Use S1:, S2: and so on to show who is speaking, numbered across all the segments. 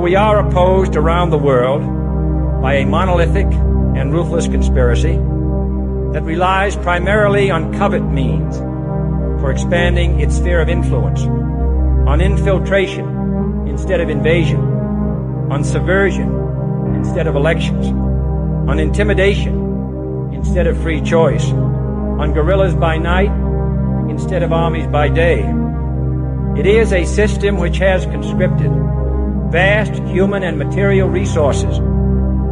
S1: we are opposed around the world by a monolithic and ruthless conspiracy that relies primarily on covert means for expanding its sphere of influence, on infiltration instead of invasion, on subversion instead of elections, on intimidation instead of free choice, on guerrillas by night instead of armies by day. It is a system which has conscripted vast human and material resources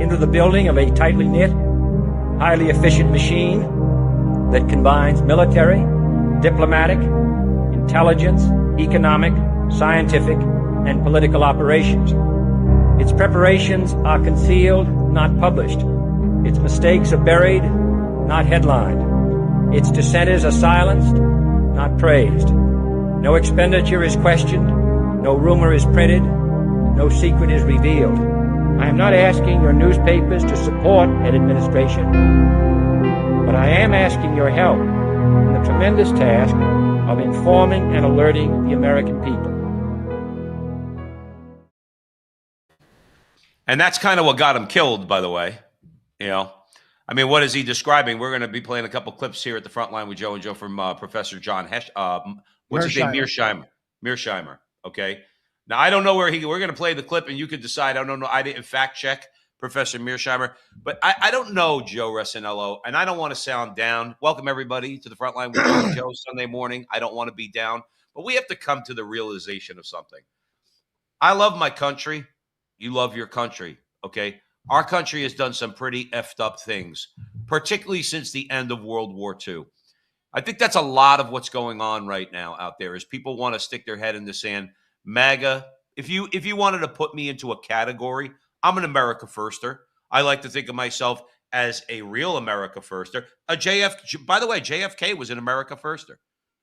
S1: into the building of a tightly knit, highly efficient machine that combines military, diplomatic, intelligence, economic, scientific, and political operations. Its preparations are concealed, not published. Its mistakes are buried, not headlined. Its dissenters are silenced, not praised. No expenditure is questioned, no rumor is printed, no secret is revealed. I am not asking your newspapers to support an administration, but I am asking your help in the tremendous task of informing and alerting the American people.
S2: And that's kind of what got him killed, by the way. You know, I mean, what is he describing? We're going to be playing a couple clips here at the front line with Joe and Joe from Professor John what's his name? Mearsheimer. Okay. Now, I don't know where we're going to play the clip and you can decide. I don't know. I didn't fact check Professor Mearsheimer, but I don't know Joe Resinello, and I don't want to sound down. Welcome, everybody, to the front line with Joe and Joe Sunday morning. I don't want to be down, but we have to come to the realization of something. I love my country. You love your country. Okay. Our country has done some pretty effed up things, particularly since the end of World War II. I think that's a lot of what's going on right now out there is people want to stick their head in the sand. MAGA, if you wanted to put me into a category, I'm an America firster. I like to think of myself as a real America firster. By the way, JFK was an America firster.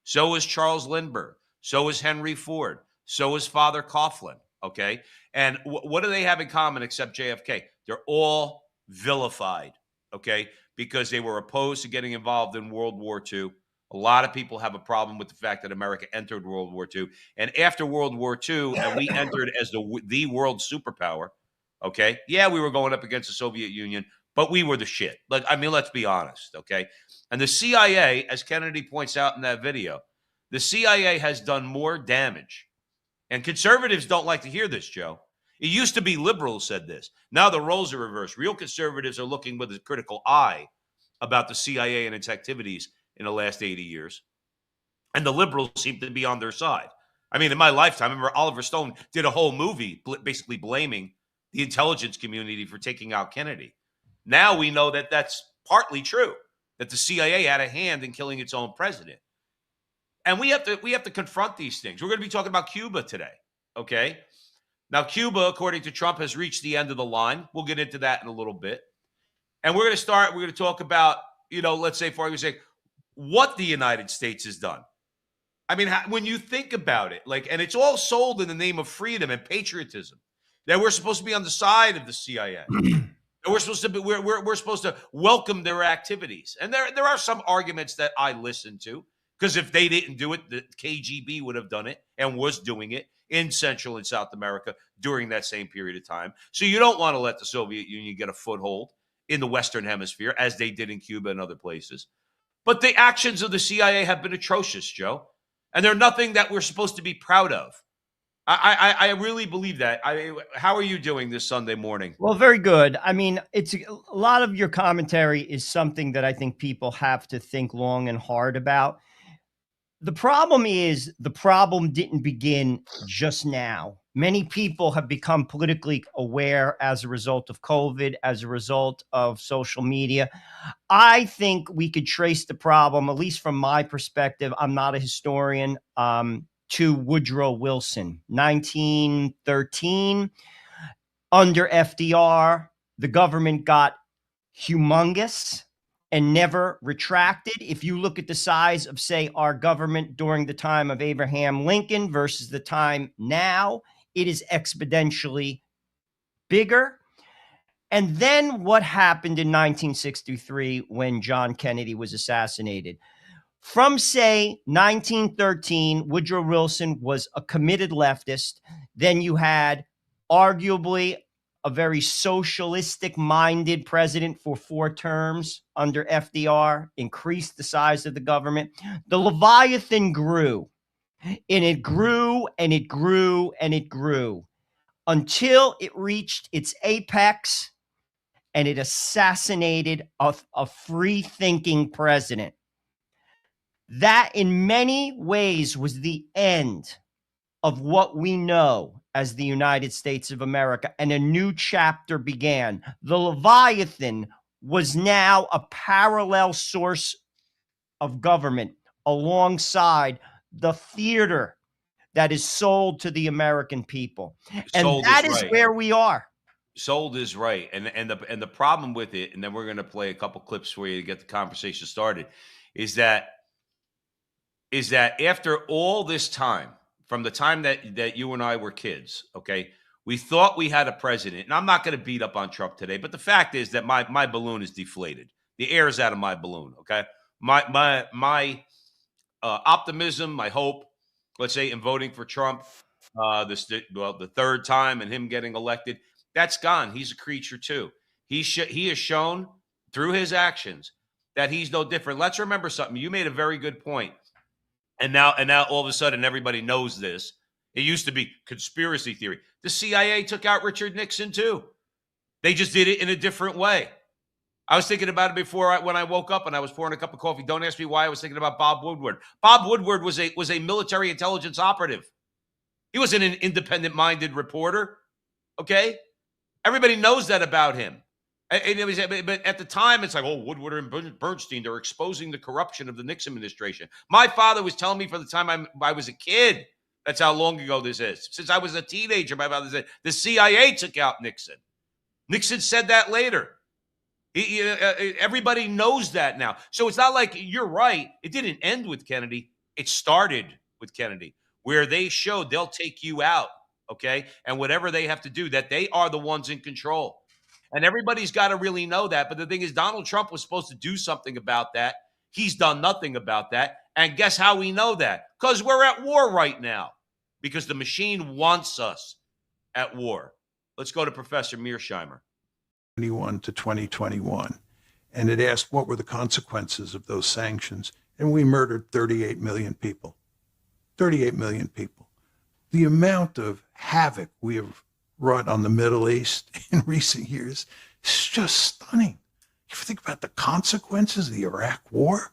S2: So was Charles Lindbergh. So was Henry Ford. So was Father Coughlin. Okay. And what do they have in common except JFK? They're all vilified. Okay. Because they were opposed to getting involved in World War II. A lot of people have a problem with the fact that America entered World War II. And after World War II, and we entered as the world superpower, okay? Yeah, we were going up against the Soviet Union, but we were the shit. Like, I mean, let's be honest, okay? And the CIA, as Kennedy points out in that video, the CIA has done more damage. And conservatives don't like to hear this, Joe. It used to be liberals said this. Now the roles are reversed. Real conservatives are looking with a critical eye about the CIA and its activities in the last 80 years. And the liberals seem to be on their side. I mean, in my lifetime, I remember Oliver Stone did a whole movie basically blaming the intelligence community for taking out Kennedy. Now we know that that's partly true, that the CIA had a hand in killing its own president. And we have to confront these things. We're going to be talking about Cuba today, okay? Now, Cuba, according to Trump, has reached the end of the line. We'll get into that in a little bit. And we're going to talk about, let's say, for argument's sake, what the United States has done. I mean, when you think about it, and it's all sold in the name of freedom and patriotism, that we're supposed to be on the side of the CIA. We're supposed to welcome their activities. And there are some arguments that I listen to, because if they didn't do it, the KGB would have done it and was doing it in Central and South America during that same period of time. So you don't want to let the Soviet Union get a foothold in the Western Hemisphere, as they did in Cuba and other places. But the actions of the CIA have been atrocious, Joe. And they're nothing that we're supposed to be proud of. I really believe that. How are you doing this Sunday morning?
S3: Well, very good. I mean, it's a lot of your commentary is something that I think people have to think long and hard about. The problem is the problem didn't begin just now. Many people have become politically aware as a result of COVID, as a result of social media. I think we could trace the problem, at least from my perspective. I'm not a historian, to Woodrow Wilson, 1913. Under FDR, the government got humongous and never retracted. If you look at the size of, say, our government during the time of Abraham Lincoln versus the time now, it is exponentially bigger. And then what happened in 1963 when John Kennedy was assassinated? From, say, 1913, Woodrow Wilson was a committed leftist. Then you had arguably a very socialistic-minded president for 4 terms under FDR, increased the size of the government. The Leviathan grew, and it grew, and it grew, and it grew until it reached its apex, and it assassinated a free-thinking president. That, in many ways, was the end of what we know as the United States of America, and a new chapter began. The Leviathan was now a parallel source of government alongside the theater that is sold to the American people. And
S2: Sold
S3: that
S2: is
S3: is
S2: right.
S3: where we are.
S2: Sold is right. And the problem with it, and then we're going to play a couple clips for you to get the conversation started, is that after all this time, from the time that you and I were kids, okay, we thought we had a president, and I'm not going to beat up on Trump today, but the fact is that my balloon is deflated. The air is out of my balloon, okay? My optimism, my hope, let's say, in voting for Trump, the third time and him getting elected, that's gone. He's a creature too. He has shown through his actions that he's no different. Let's remember something. You made a very good point. And now all of a sudden everybody knows this. It used to be conspiracy theory. The CIA took out Richard Nixon too. They just did it in a different way. I was thinking about it before when I woke up and I was pouring a cup of coffee. Don't ask me why I was thinking about Bob Woodward. Bob Woodward was a military intelligence operative. He wasn't an independent-minded reporter. Okay, everybody knows that about him. But at the time, it's like, oh, Woodward and Bernstein, they're exposing the corruption of the Nixon administration. My father was telling me from the time I was a kid. That's how long ago this is. Since I was a teenager, my father said the CIA took out Nixon. Nixon said that later. Everybody knows that now. So it's not like, you're right, it didn't end with Kennedy. It started with Kennedy, where they showed they'll take you out, okay? And whatever they have to do, that they are the ones in control. And everybody's got to really know that. But the thing is, Donald Trump was supposed to do something about that. He's done nothing about that. And guess how we know that? Because we're at war right now. Because the machine wants us at war. Let's go to Professor Mearsheimer.
S4: 2021 to 2021. And it asked what were the consequences of those sanctions. And we murdered 38 million people. 38 million people. The amount of havoc we have wrought on the Middle East in recent years is just stunning. You ever think about the consequences of the Iraq War?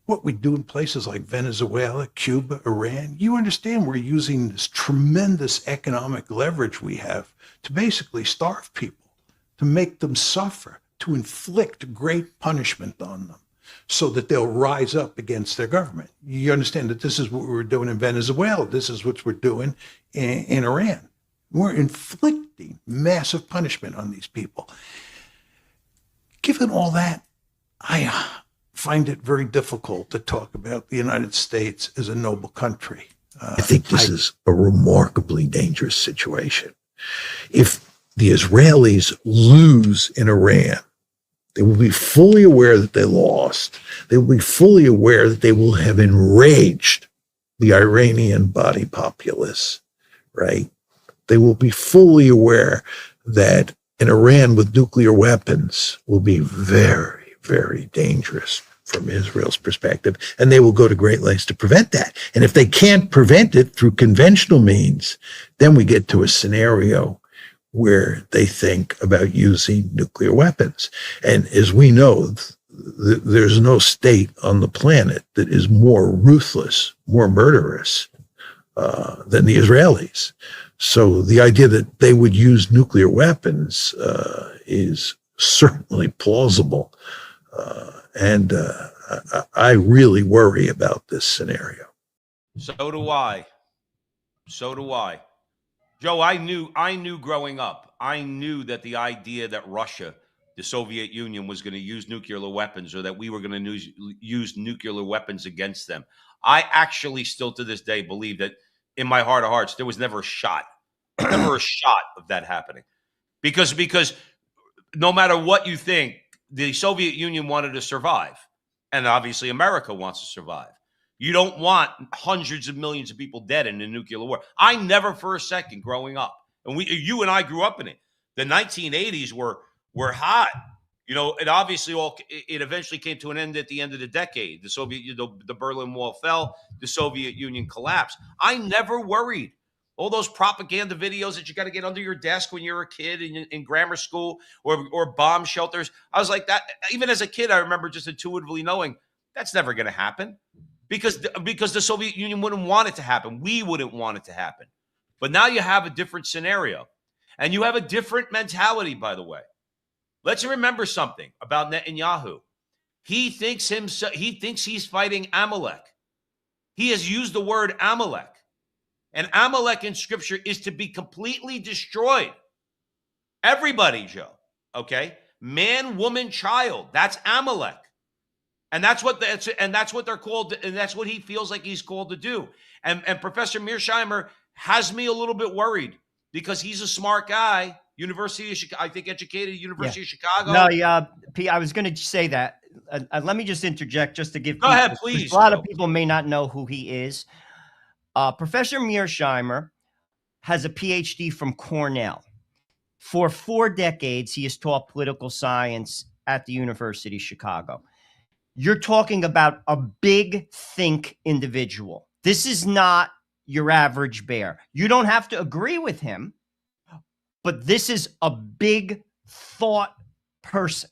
S4: What we do in places like Venezuela, Cuba, Iran, you understand we're using this tremendous economic leverage we have to basically starve people, to make them suffer, to inflict great punishment on them so that they'll rise up against their government. You understand that this is what we're doing in Venezuela. This is what we're doing in Iran. We're inflicting massive punishment on these people. Given all that, I find it very difficult to talk about the United States as a noble country.
S5: I think this is a remarkably dangerous situation. If the Israelis lose in Iran, they will be fully aware that they lost. They will be fully aware that they will have enraged the Iranian body populace, right? They will be fully aware that an Iran with nuclear weapons will be very, very dangerous from Israel's perspective, and they will go to great lengths to prevent that. And if they can't prevent it through conventional means, then we get to a scenario where they think about using nuclear weapons. And as we know, there's no state on the planet that is more ruthless, more murderous than the Israelis. So the idea that they would use nuclear weapons is certainly plausible. And I really worry about this scenario.
S2: So do I. So do I. Joe, I knew growing up, I knew that the idea that Russia, the Soviet Union, was going to use nuclear weapons, or that we were going to use nuclear weapons against them. I actually still to this day believe that in my heart of hearts, there was never a shot of that happening. Because no matter what you think, the Soviet Union wanted to survive. And obviously America wants to survive. You don't want hundreds of millions of people dead in a nuclear war. I never for a second growing up And you and I grew up in it. The 1980s were hot. It obviously it eventually came to an end at the end of the decade. The Berlin Wall fell, the Soviet Union collapsed. I never worried. All those propaganda videos that you got to get under your desk when you're a kid in grammar school or bomb shelters. I was like that. Even as a kid, I remember just intuitively knowing that's never going to happen because the Soviet Union wouldn't want it to happen. We wouldn't want it to happen. But now you have a different scenario, and you have a different mentality, by the way. Let's remember something about Netanyahu. He thinks he's fighting Amalek. He has used the word Amalek. And Amalek in scripture is to be completely destroyed. Everybody, Joe. Okay? Man, woman, child. That's Amalek. And that's what they're called, and that's what he feels like he's called to do. And Professor Mearsheimer has me a little bit worried because he's a smart guy. University of Chicago, I think educated, University of Chicago.
S3: No, yeah, P, I was going to say that. Let me just interject just to give
S2: Go ahead, please.
S3: A lot of people may not know who he is. Professor Mearsheimer has a PhD from Cornell. For 4 decades, he has taught political science at the University of Chicago. You're talking about a big think individual. This is not your average bear. You don't have to agree with him, but this is a big thought person.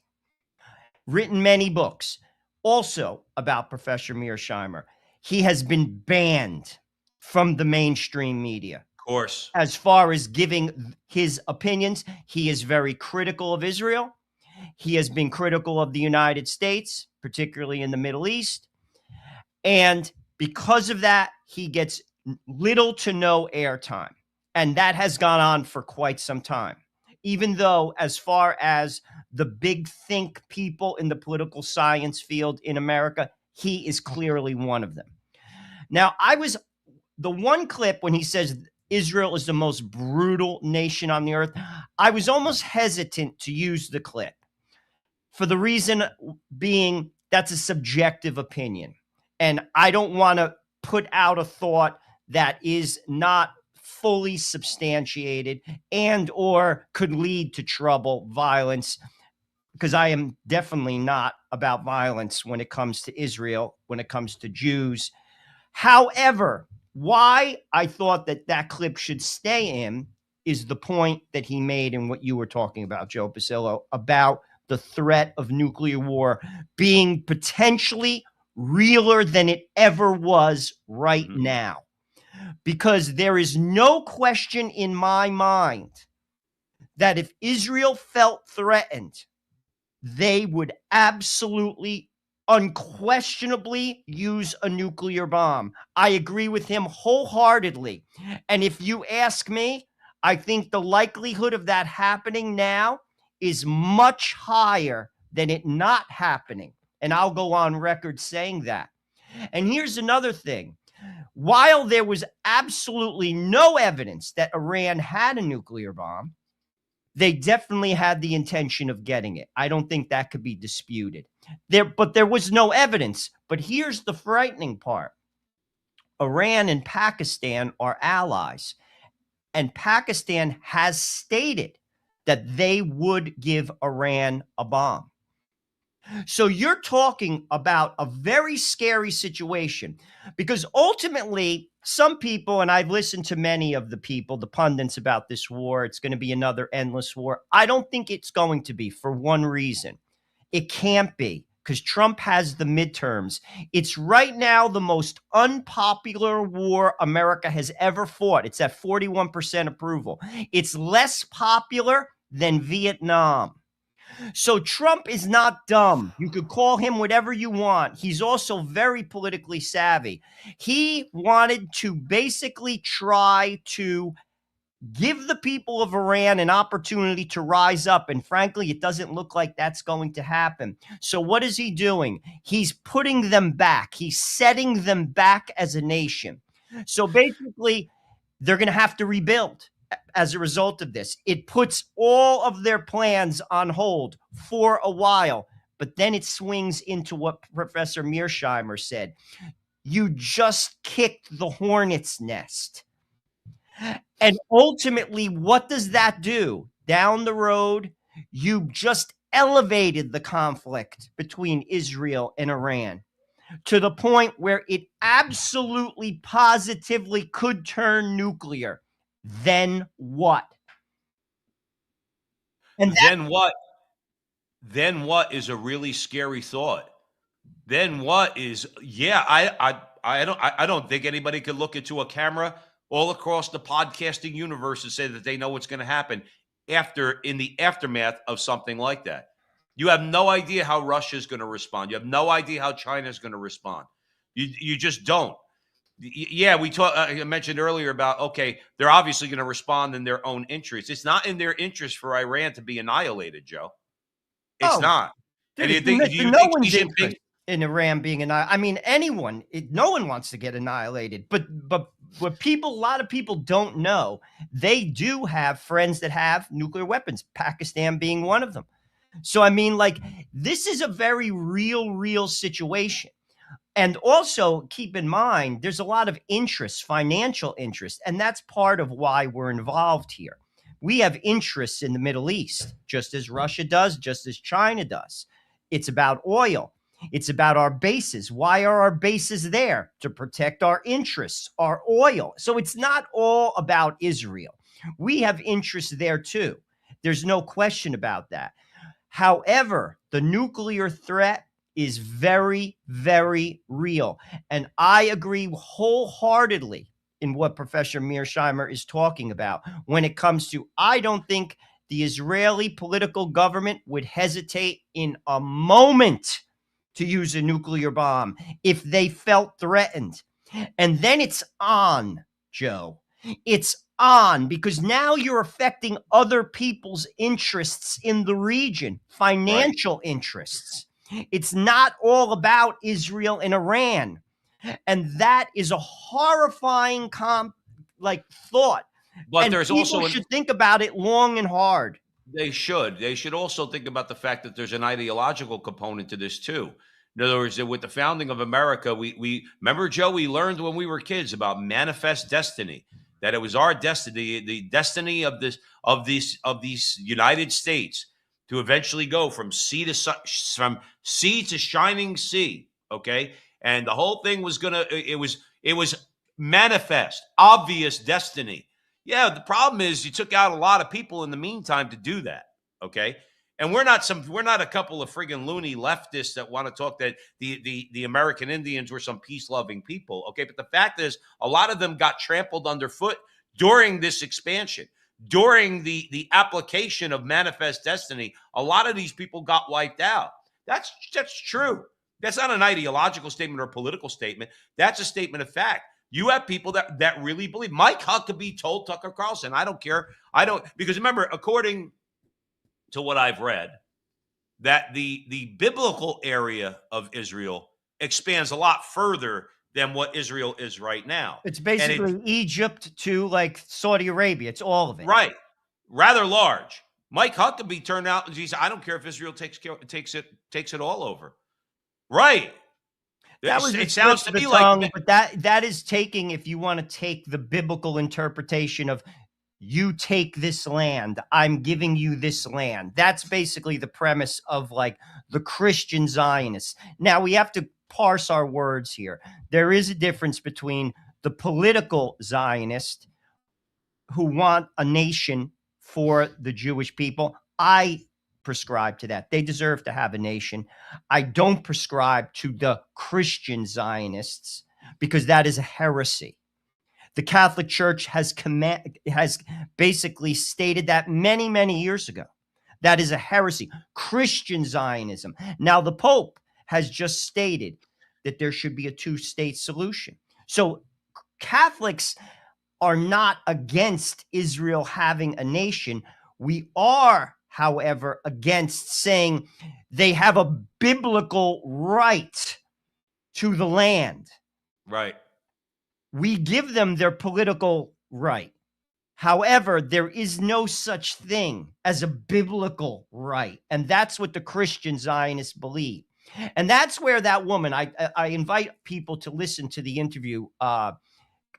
S3: Written many books. Also about Professor Mearsheimer. He has been banned from the mainstream media.
S2: Of course.
S3: As far as giving his opinions, he is very critical of Israel. He has been critical of the United States, particularly in the Middle East. And because of that, he gets little to no airtime. And that has gone on for quite some time. Even though, as far as the big think people in the political science field in America, he is clearly one of them. Now, the one clip when he says Israel is the most brutal nation on the earth, I was almost hesitant to use the clip for the reason being that's a subjective opinion. And I don't want to put out a thought that is not fully substantiated and or could lead to trouble, violence, because I am definitely not about violence when it comes to Israel, when it comes to Jews. However, why I thought that clip should stay in is the point that he made in what you were talking about, Joe Pasillo, about the threat of nuclear war being potentially realer than it ever was right now. Because there is no question in my mind that if Israel felt threatened, they would absolutely, unquestionably use a nuclear bomb. I agree with him wholeheartedly. And if you ask me, I think the likelihood of that happening now is much higher than it not happening. And I'll go on record saying that. And here's another thing. While there was absolutely no evidence that Iran had a nuclear bomb, they definitely had the intention of getting it. I don't think that could be disputed. But there was no evidence. But here's the frightening part. Iran and Pakistan are allies. And Pakistan has stated that they would give Iran a bomb. So you're talking about a very scary situation because ultimately some people, and I've listened to many of the people, the pundits about this war, it's going to be another endless war. I don't think it's going to be for one reason. It can't be because Trump has the midterms. It's right now the most unpopular war America has ever fought. It's at 41% approval. It's less popular than Vietnam. So Trump is not dumb. You could call him whatever you want. He's also very politically savvy. He wanted to basically try to give the people of Iran an opportunity to rise up. And frankly, it doesn't look like that's going to happen. So what is he doing? He's putting them back. He's setting them back as a nation. So basically, they're going to have to rebuild. As a result of this, it puts all of their plans on hold for a while, but then it swings into what Professor Mearsheimer said. You just kicked the hornet's nest. And ultimately, what does that do? Down the road, you just elevated the conflict between Israel and Iran to the point where it absolutely positively could turn nuclear. Then what? And that,
S2: Then what? Then what is a really scary thought? Then what is, yeah, I don't think anybody could look into a camera all across the podcasting universe and say that they know what's going to happen in the aftermath of something like that. You have no idea how Russia is going to respond. You have no idea how China is going to respond. You just don't. Yeah, I mentioned earlier about, okay, they're obviously going to respond in their own interest. It's not in their interest for Iran to be annihilated, Joe. It's
S3: oh,
S2: not.
S3: dude,
S2: And do you
S3: no
S2: think
S3: one's
S2: Xi Jinping?
S3: interest in Iran being annihilated. I mean, no one wants to get annihilated. But what a lot of people don't know, they do have friends that have nuclear weapons, Pakistan being one of them. So, I mean, like, this is a very real situation. And also keep in mind, there's a lot of interest, financial interest, and that's part of why we're involved here. We have interests in the Middle East, just as Russia does, just as China does. It's about oil. It's about our bases. Why are our bases there? To protect our interests, our oil. So it's not all about Israel. We have interests there too. There's no question about that. However, the nuclear threat is very, very real. And I agree wholeheartedly in what Professor Mearsheimer is talking about when it comes to, I don't think the Israeli political government would hesitate in a moment to use a nuclear bomb if they felt threatened. And then it's on, Joe. It's on, because now you're affecting other people's interests in the region, financial interests. It's not all about Israel and Iran. And that is a horrifying thought.
S2: But
S3: and
S2: there's
S3: people
S2: also
S3: should think about it long and hard.
S2: They should. They should also think about the fact that there's an ideological component to this too. In other words, that with the founding of America, we remember, Joe, we learned when we were kids about manifest destiny, that it was our destiny, the destiny of these United States to eventually go from sea to shining sea. Okay, and the whole thing was it was manifest, obvious destiny. Yeah, the problem is you took out a lot of people in the meantime to do that. Okay. And we're not a couple of friggin' loony leftists that want to talk that the American Indians were some peace-loving people. Okay. But the fact is, a lot of them got trampled underfoot during this expansion, during the application of manifest destiny. A lot of these people got wiped out. That's true. That's not an ideological statement or a political statement. That's a statement of fact. You have people that really believe. Mike Huckabee told Tucker Carlson, I don't care. Because remember, according to what I've read, that the biblical area of Israel expands a lot further than what Israel is right now.
S3: It's basically Egypt to like Saudi Arabia. It's all of it.
S2: Right. Rather large. Mike Huckabee turned out and he said, I don't care if Israel takes it all over. Right.
S3: It sounds to me like, but that is taking, if you want to take the biblical interpretation of, you take this land, I'm giving you this land. That's basically the premise of like the Christian Zionists. Now we have to parse our words here. There is a difference between the political Zionist who want a nation for the Jewish people. I prescribe to that. They deserve to have a nation. I don't prescribe to the Christian Zionists because that is a heresy. The Catholic Church has basically stated that many, many years ago. That is a heresy. Christian Zionism. Now, the Pope has just stated that there should be a two-state solution. So Catholics are not against Israel having a nation. We are, however, against saying they have a biblical right to the land.
S2: Right.
S3: We give them their political right. However, there is no such thing as a biblical right. And that's what the Christian Zionists believe. And that's where that woman, I invite people to listen to the interview, Kareem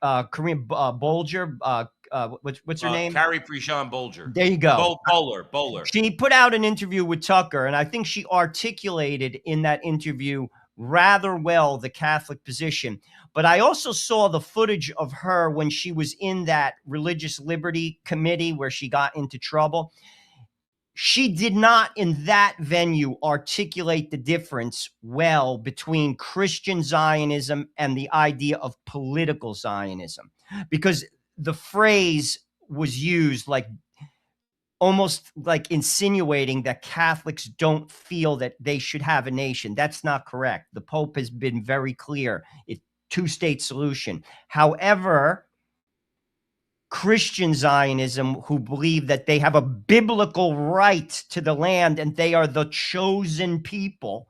S3: Bolger, what's her name?
S2: Carrie Prejean Bolger.
S3: There you go.
S2: Bowler.
S3: She put out an interview with Tucker, and I think she articulated in that interview rather well the Catholic position. But I also saw the footage of her when she was in that religious liberty committee where she got into trouble. She did not in that venue articulate the difference well between Christian Zionism and the idea of political Zionism, because the phrase was used like almost like insinuating that Catholics don't feel that they should have a nation. That's not correct. The Pope has been very clear. It's two-state solution. However, Christian Zionism, who believe that they have a biblical right to the land and they are the chosen people,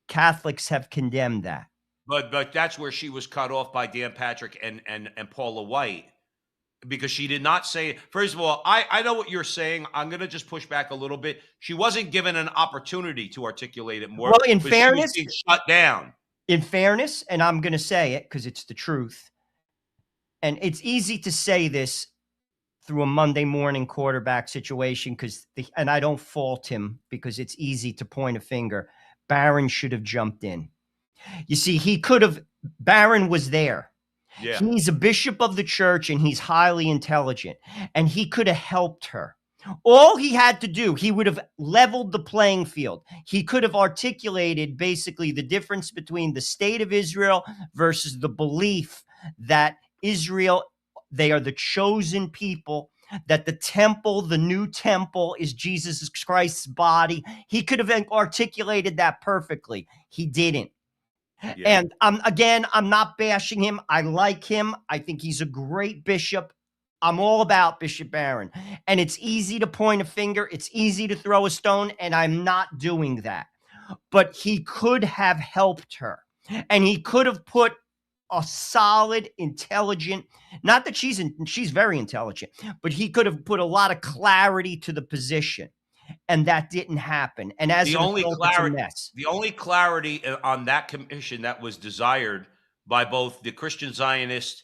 S3: Catholics have condemned that.
S2: But that's where she was cut off by Dan Patrick and Paula White, because she did not say. First of all, I know what you're saying. I'm going to just push back a little bit. She wasn't given an opportunity to articulate it more.
S3: Well, in fairness,
S2: she was being shut down.
S3: In fairness, and I'm going to say it because it's the truth. And it's easy to say this through a Monday morning quarterback situation and I don't fault him because it's easy to point a finger. Barron should have jumped in. You see, Barron was there.
S2: Yeah.
S3: He's a bishop of the church and he's highly intelligent and he could have helped her. All he had to do, he would have leveled the playing field. He could have articulated basically the difference between the state of Israel versus the belief that Israel, they are the chosen people, that the temple, the new temple, is Jesus Christ's body. He could have articulated that perfectly. He didn't. Yeah. And I'm not bashing him. I like him. I think he's a great bishop. I'm all about Bishop Barron. And it's easy to point a finger. It's easy to throw a stone. And I'm not doing that. But he could have helped her. And he could have put a solid, intelligent, not that she's very intelligent, but he could have put a lot of clarity to the position. And that didn't happen. And as
S2: the only clarity on that commission that was desired by both the Christian Zionist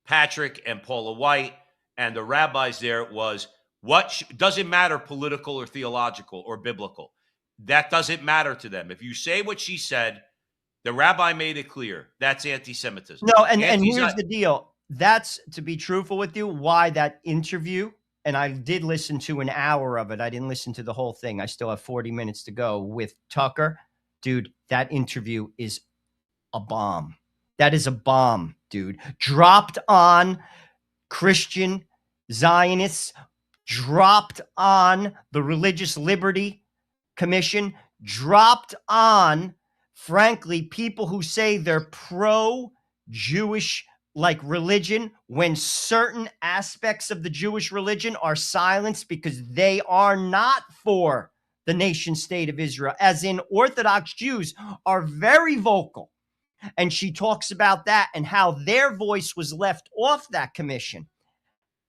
S2: Patrick and Paula White and the rabbis there was doesn't matter political or theological or biblical. That doesn't matter to them. If you say what she said, the rabbi made it clear. That's anti-Semitism.
S3: No, and here's the deal. That's, to be truthful with you, why that interview, and I did listen to an hour of it. I didn't listen to the whole thing. I still have 40 minutes to go with Tucker. Dude, that interview is a bomb. That is a bomb, dude. Dropped on Christian Zionists, dropped on the Religious Liberty Commission, dropped on, frankly, people who say they're pro-Jewish like religion when certain aspects of the Jewish religion are silenced because they are not for the nation state of Israel, as in Orthodox Jews are very vocal. And she talks about that and how their voice was left off that commission.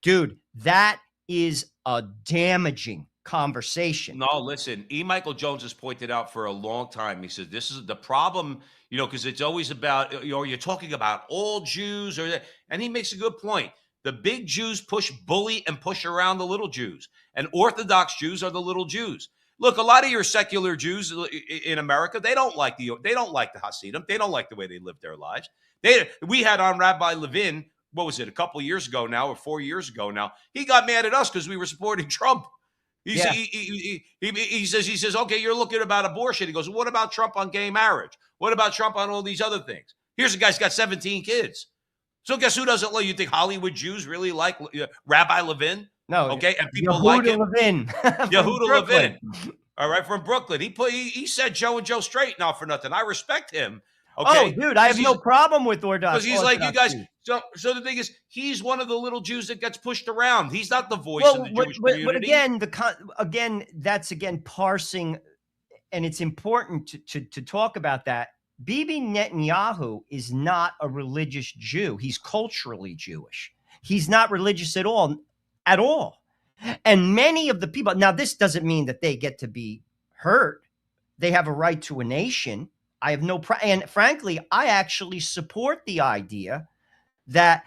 S3: Dude, that is a damaging conversation.
S2: No, listen, E. Michael Jones has pointed out for a long time. He says, this is the problem, because it's always about, you're talking about all Jews and he makes a good point. The big Jews bully and push around the little Jews, and Orthodox Jews are the little Jews. Look, a lot of your secular Jews in America, they don't like the Hasidim. They don't like the way they live their lives. We had on Rabbi Levin, what was it, a couple of years ago now, or 4 years ago now, he got mad at us because we were supporting Trump. He says, okay, you're looking about abortion. He goes, what about Trump on gay marriage? What about Trump on all these other things? Here's a guy's got 17 kids. So guess who doesn't like? You think Hollywood Jews really like Rabbi Levin?
S3: No.
S2: Okay, and people like him.
S3: Levin.
S2: Yehuda Levin. All right, from Brooklyn. He said Joe and Joe straight, not for nothing. I respect him. Okay?
S3: Oh, dude, I have no problem with Orthodox.
S2: Because he's like, you guys. So the thing is, he's one of the little Jews that gets pushed around. He's not the voice of the Jewish community.
S3: But again, that's parsing, and it's important to talk about that. Bibi Netanyahu is not a religious Jew. He's culturally Jewish. He's not religious at all. And many of the people, now this doesn't mean that they get to be hurt. They have a right to a nation. I have and frankly, I actually support the idea that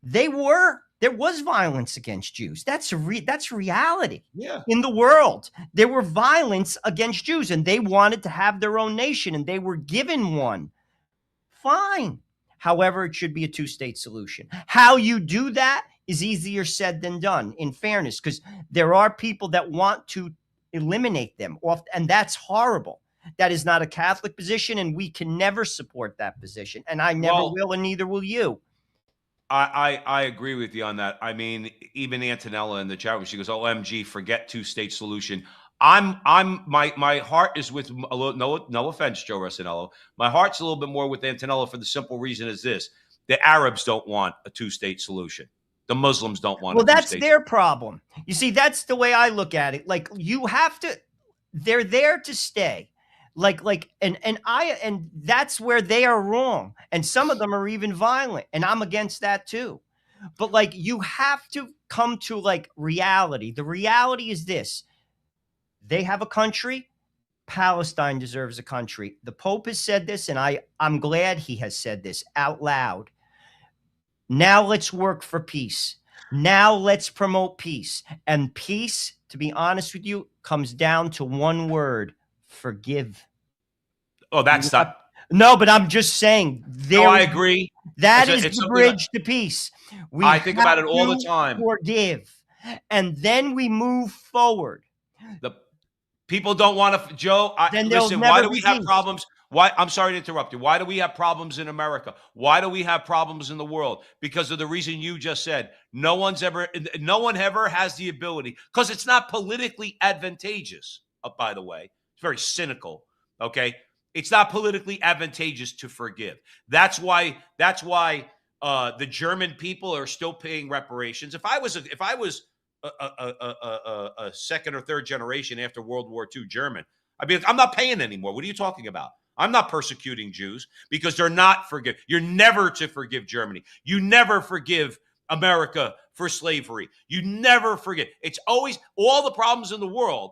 S3: they were There was violence against Jews. That's reality.
S2: Yeah.
S3: In the world, there were violence against Jews, and they wanted to have their own nation, and they were given one. Fine. However, it should be a two-state solution. How you do that is easier said than done, in fairness, because there are people that want to eliminate them off, and that's horrible. That is not a Catholic position, and we can never support that position. And I never will, and neither will you.
S2: I agree with you on that. I mean, even Antonella in the chat room, she goes, "OMG, forget two-state solution." My heart is with a little, no offense, Joe Rossinello. My heart's a little bit more with Antonella for the simple reason is this: the Arabs don't want a two-state solution. The Muslims don't want.
S3: Well, that's their problem. You see, that's the way I look at it. Like you have to, they're there to stay. And that's where they are wrong. And some of them are even violent, and I'm against that too. But like you have to come to like reality. The reality is this: they have a country. Palestine deserves a country. The Pope has said this, and I'm glad he has said this out loud. Now let's work for peace. Now let's promote peace. And peace, to be honest with you, comes down to one word: forgive.
S2: Oh, that's not.
S3: No, but I'm just saying.
S2: I agree.
S3: That is the bridge to peace.
S2: I think about it all the time.
S3: Forgive. And then we move forward.
S2: The people don't want to, Joe. Listen, why do we have problems? Why? I'm sorry to interrupt you. Why do we have problems in America? Why do we have problems in the world? Because of the reason you just said. No one ever has the ability, because it's not politically advantageous. By the way, it's very cynical. Okay, it's not politically advantageous to forgive. That's why the German people are still paying reparations. If I was a second or third generation after World War II German, I'd be like, I'm not paying anymore. What are you talking about? I'm not persecuting Jews because they're not forgive. You're never to forgive Germany. You never forgive America for slavery. You never forget. It's always all the problems in the world.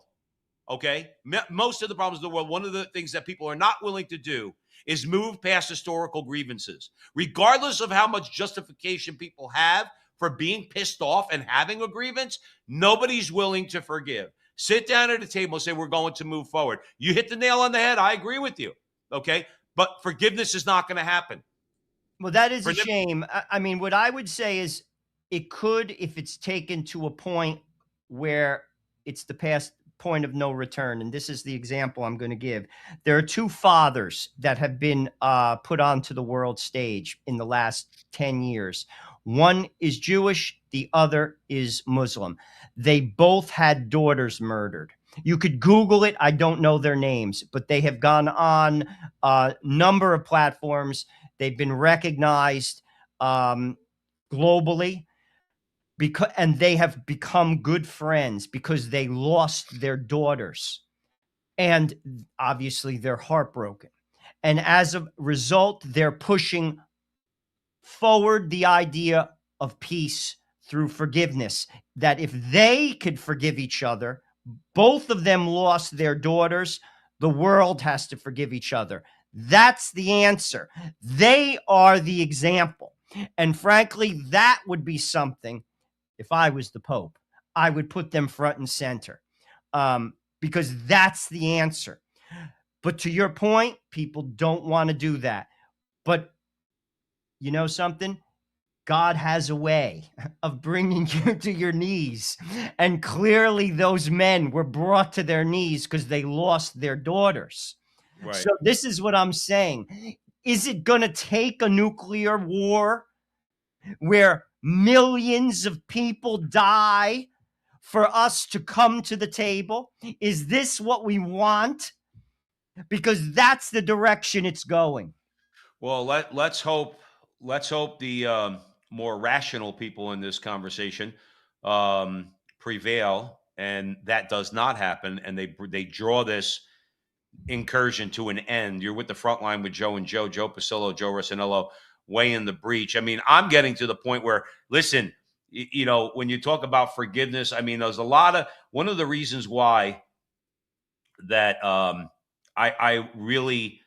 S2: Okay. Most of the problems in the world. One of the things that people are not willing to do is move past historical grievances, regardless of how much justification people have for being pissed off and having a grievance. Nobody's willing to forgive. Sit down at a table and say, we're going to move forward. You hit the nail on the head. I agree with you. Okay. But forgiveness is not going to happen.
S3: Well, that is a shame. I mean, what I would say is it could, if it's taken to a point where it's the past point of no return. And this is the example I'm going to give. There are two fathers that have been put onto the world stage in the last 10 years. One is Jewish. The other is Muslim. They both had daughters murdered. You could Google it. I don't know their names, but they have gone on a number of platforms. They've been recognized globally, and they have become good friends because they lost their daughters. And obviously they're heartbroken. And as a result, they're pushing forward the idea of peace through forgiveness, that if they could forgive each other, both of them lost their daughters, the world has to forgive each other. That's the answer. They are the example. And frankly, that would be something, if I was the Pope, I would put them front and center, because that's the answer. But to your point, people don't want to do that. But you know something? God has a way of bringing you to your knees. And clearly those men were brought to their knees because they lost their daughters. Right. So this is what I'm saying. Is it going to take a nuclear war where millions of people die for us to come to the table? Is this what we want? Because that's the direction it's going.
S2: Well, let's hope the more rational people in this conversation prevail, and that does not happen, and they draw this incursion to an end. You're with the front line with Joe and Joe Pasillo, Joe Rossinello, weighing the breach. I mean, I'm getting to the point where, listen, you know, when you talk about forgiveness, I mean, there's a lot of, one of the reasons why that I really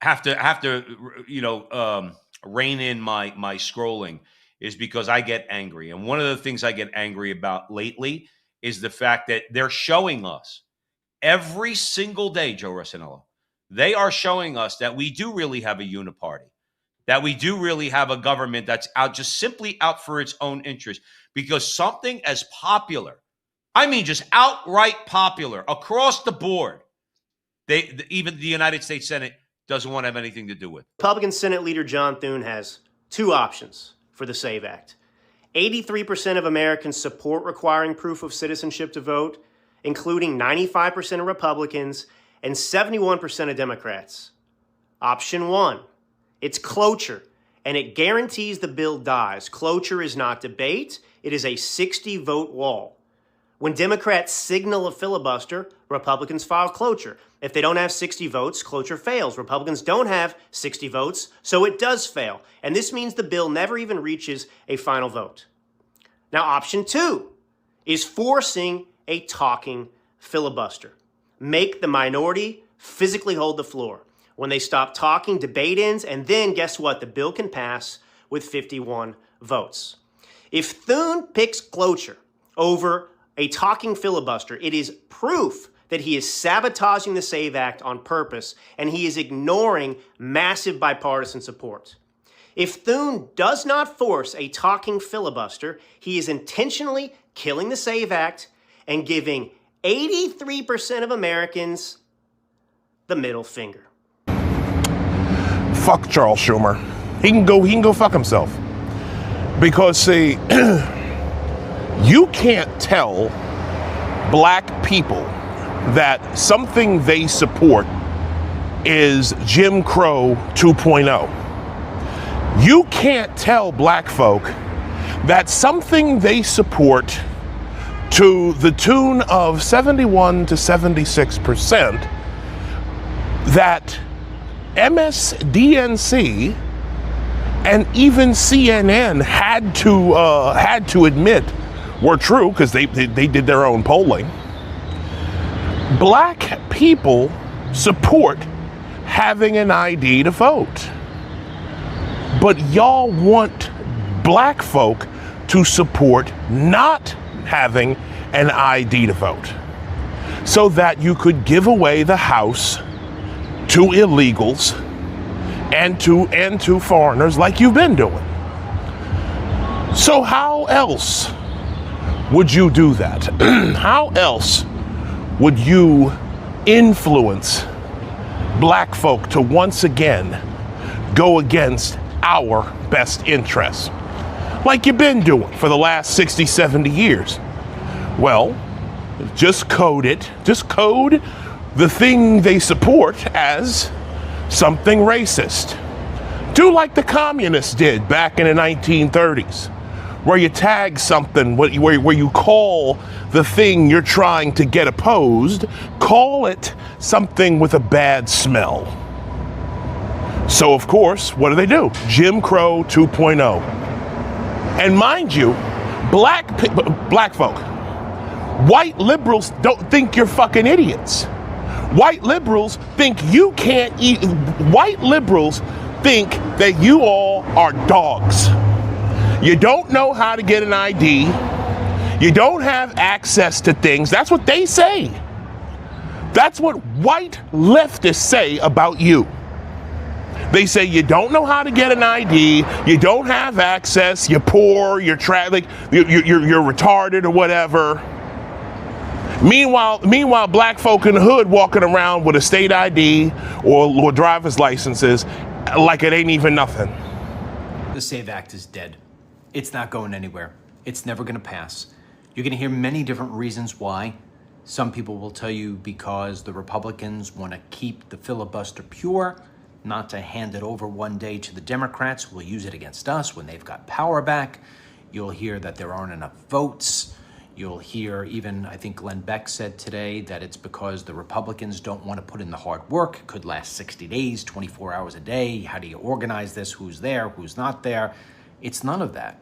S2: have to rein in my scrolling is because I get angry. And one of the things I get angry about lately is the fact that they're showing us every single day, Joe Rossinello, they are showing us that we do really have a uniparty, that we do really have a government that's out, just simply out for its own interest. Because something as popular, I mean, just outright popular across the board, even the United States Senate doesn't want to have anything to do with.
S6: Republican Senate Leader John Thune has two options for the SAVE Act. 83% of Americans support requiring proof of citizenship to vote, including 95% of Republicans and 71% of Democrats. Option one, it's cloture, and it guarantees the bill dies. Cloture is not debate. It is a 60-vote wall. When Democrats signal a filibuster, Republicans file cloture. If they don't have 60 votes, cloture fails. Republicans don't have 60 votes, so it does fail. And this means the bill never even reaches a final vote. Now, option two is forcing a talking filibuster. Make the minority physically hold the floor. When they stop talking, debate ends, and then guess what? The bill can pass with 51 votes. If Thune picks cloture over a talking filibuster, it is proof that he is sabotaging the SAVE Act on purpose, and he is ignoring massive bipartisan support. If Thune does not force a talking filibuster, he is intentionally killing the SAVE Act and giving 83% of Americans the middle finger.
S7: Fuck Charles Schumer. He can go fuck himself. Because see, you can't tell black people that something they support is Jim Crow 2.0. You can't tell black folk that something they support to the tune of 71 to 76%, that MSDNC and even CNN had to admit were true, because they did their own polling. Black people support having an ID to vote. But y'all want black folk to support not having an ID to vote, so that you could give away the House to illegals and to foreigners like you've been doing. So how else would you do that? How else would you influence black folk to once again go against our best interests, like you've been doing for the last 60, 70 years? Well, just code it. Just code the thing they support as something racist. Do like the communists did back in the 1930s, where you tag something, where you call the thing you're trying to get opposed, call it something with a bad smell. So, of course, what do? Jim Crow 2.0. And mind you, black folk, white liberals don't think you're fucking idiots. White liberals think you can't eat. White liberals think that you all are dogs. You don't know how to get an ID. You don't have access to things. That's what they say. That's what white leftists say about you. They say you don't know how to get an ID, you don't have access, you're poor, you're you're retarded or whatever. Meanwhile, black folk in the hood walking around with a state ID or driver's licenses like it ain't even nothing.
S8: The SAVE Act is dead. It's not going anywhere. It's never going to pass. You're going to hear many different reasons why. Some people will tell you because the Republicans want to keep the filibuster pure, not to hand it over one day to the Democrats who will use it against us when they've got power back. You'll hear that there aren't enough votes. You'll hear even, I think Glenn Beck said today, that it's because the Republicans don't want to put in the hard work. It could last 60 days, 24 hours a day. How do you organize this? Who's there? Who's not there? It's none of that.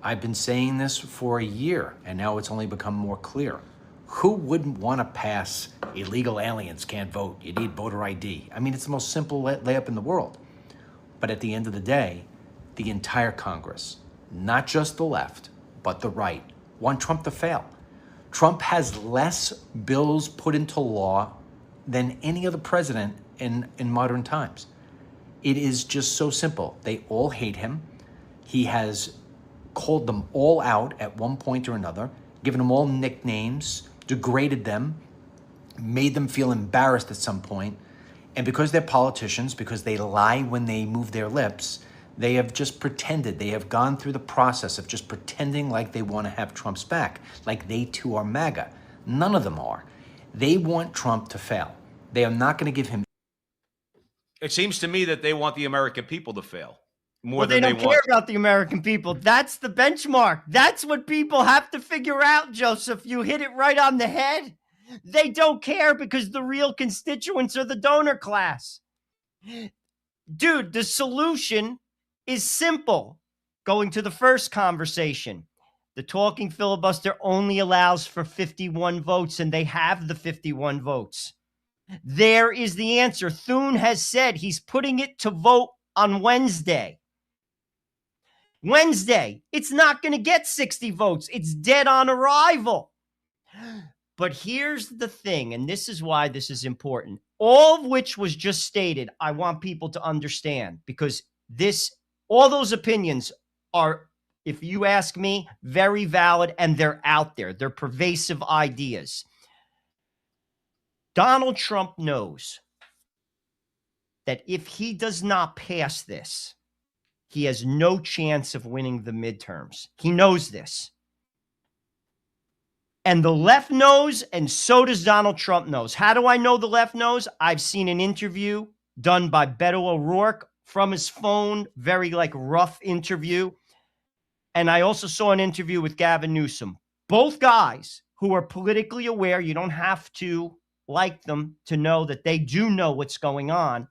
S8: I've been saying this for a year, and now it's only become more clear. Who wouldn't want to pass illegal aliens can't vote? You need voter ID. I mean, it's the most simple layup in the world. But at the end of the day, the entire Congress, not just the left, but the right, want Trump to fail. Trump has less bills put into law than any other president in modern times. It is just so simple. They all hate him. He has called them all out at one point or another, given them all nicknames, degraded them, made them feel embarrassed at some point. And because they're politicians, because they lie when they move their lips, they have just pretended. They have gone through the process of just pretending like they want to have Trump's back, like they too are MAGA. None of them are. They want Trump to fail. They are not going to give him.
S2: It seems to me that they want the American people to fail more
S3: Well,
S2: than
S3: they
S2: they
S3: don't
S2: want.
S3: care about the American people. That's the benchmark. That's what people have to figure out, Joseph. You hit it right on the head. They don't care because the real constituents are the donor class. Dude, the solution is simple. Going to the first conversation, the talking filibuster only allows for 51 votes, and they have the 51 votes. There is the answer. Thune has said he's putting it to vote on Wednesday. It's not going to get 60 votes. It's dead on arrival. But here's the thing, and this is why this is important. All of which was just stated, I want people to understand, because all those opinions are, if you ask me, very valid, and they're out there. They're pervasive ideas. Donald Trump knows that if he does not pass this, he has no chance of winning the midterms. He knows this. And the left knows, and so does Donald Trump knows. How do I know the left knows? I've seen an interview done by Beto O'Rourke from his phone, very rough interview. And I also saw an interview with Gavin Newsom. Both guys who are politically aware, you don't have to like them to know that they do know what's going on,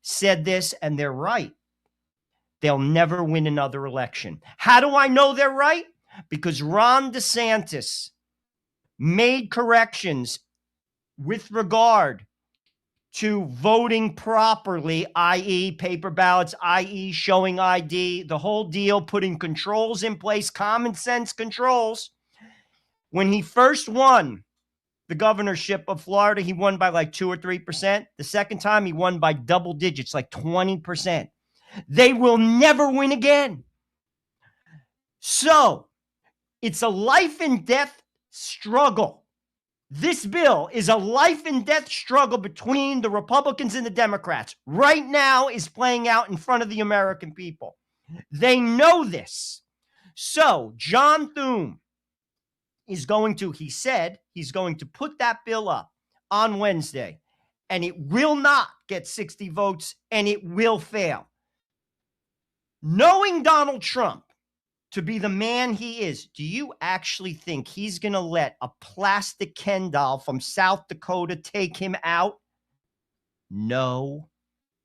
S3: said this, and they're right. They'll never win another election. How do I know they're right? Because Ron DeSantis made corrections with regard to voting properly, i.e. paper ballots, i.e. showing ID, the whole deal, putting controls in place, common sense controls. When he first won the governorship of Florida, he won by 2 or 3%. The second time he won by double digits, 20%. They will never win again. So it's a life and death struggle. This bill is a life and death struggle between the Republicans and the Democrats. Right now is playing out in front of the American people. They know this. So John Thune is he said he's going to put that bill up on Wednesday, and it will not get 60 votes, and it will fail. Knowing Donald Trump to be the man he is, do you actually think he's going to let a plastic Ken doll from South Dakota take him out? No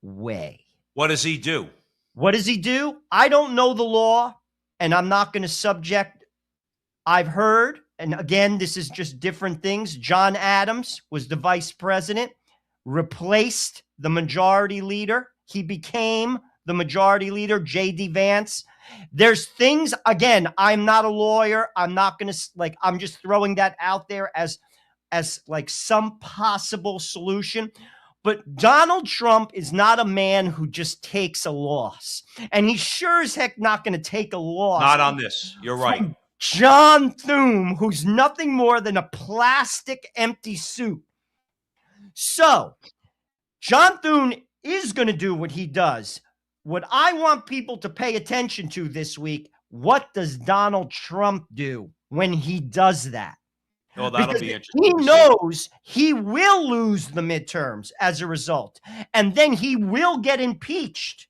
S3: way.
S2: What does he do?
S3: What does he do? I don't know the law, and I'm not going to subject. I've heard, and again, this is just different things. John Adams was the vice president, replaced the majority leader. He became the majority leader, J.D. Vance. There's things, again, I'm not a lawyer. I'm not going to, I'm just throwing that out there as some possible solution. But Donald Trump is not a man who just takes a loss. And he sure as heck not going to take a loss.
S2: Not on this. You're right.
S3: John Thune, who's nothing more than a plastic empty suit. So John Thune is going to do what he does. What I want people to pay attention to this week, what does Donald Trump do when he does that?
S2: Well, that'll
S3: because
S2: be interesting.
S3: He knows he will lose the midterms as a result, and then he will get impeached.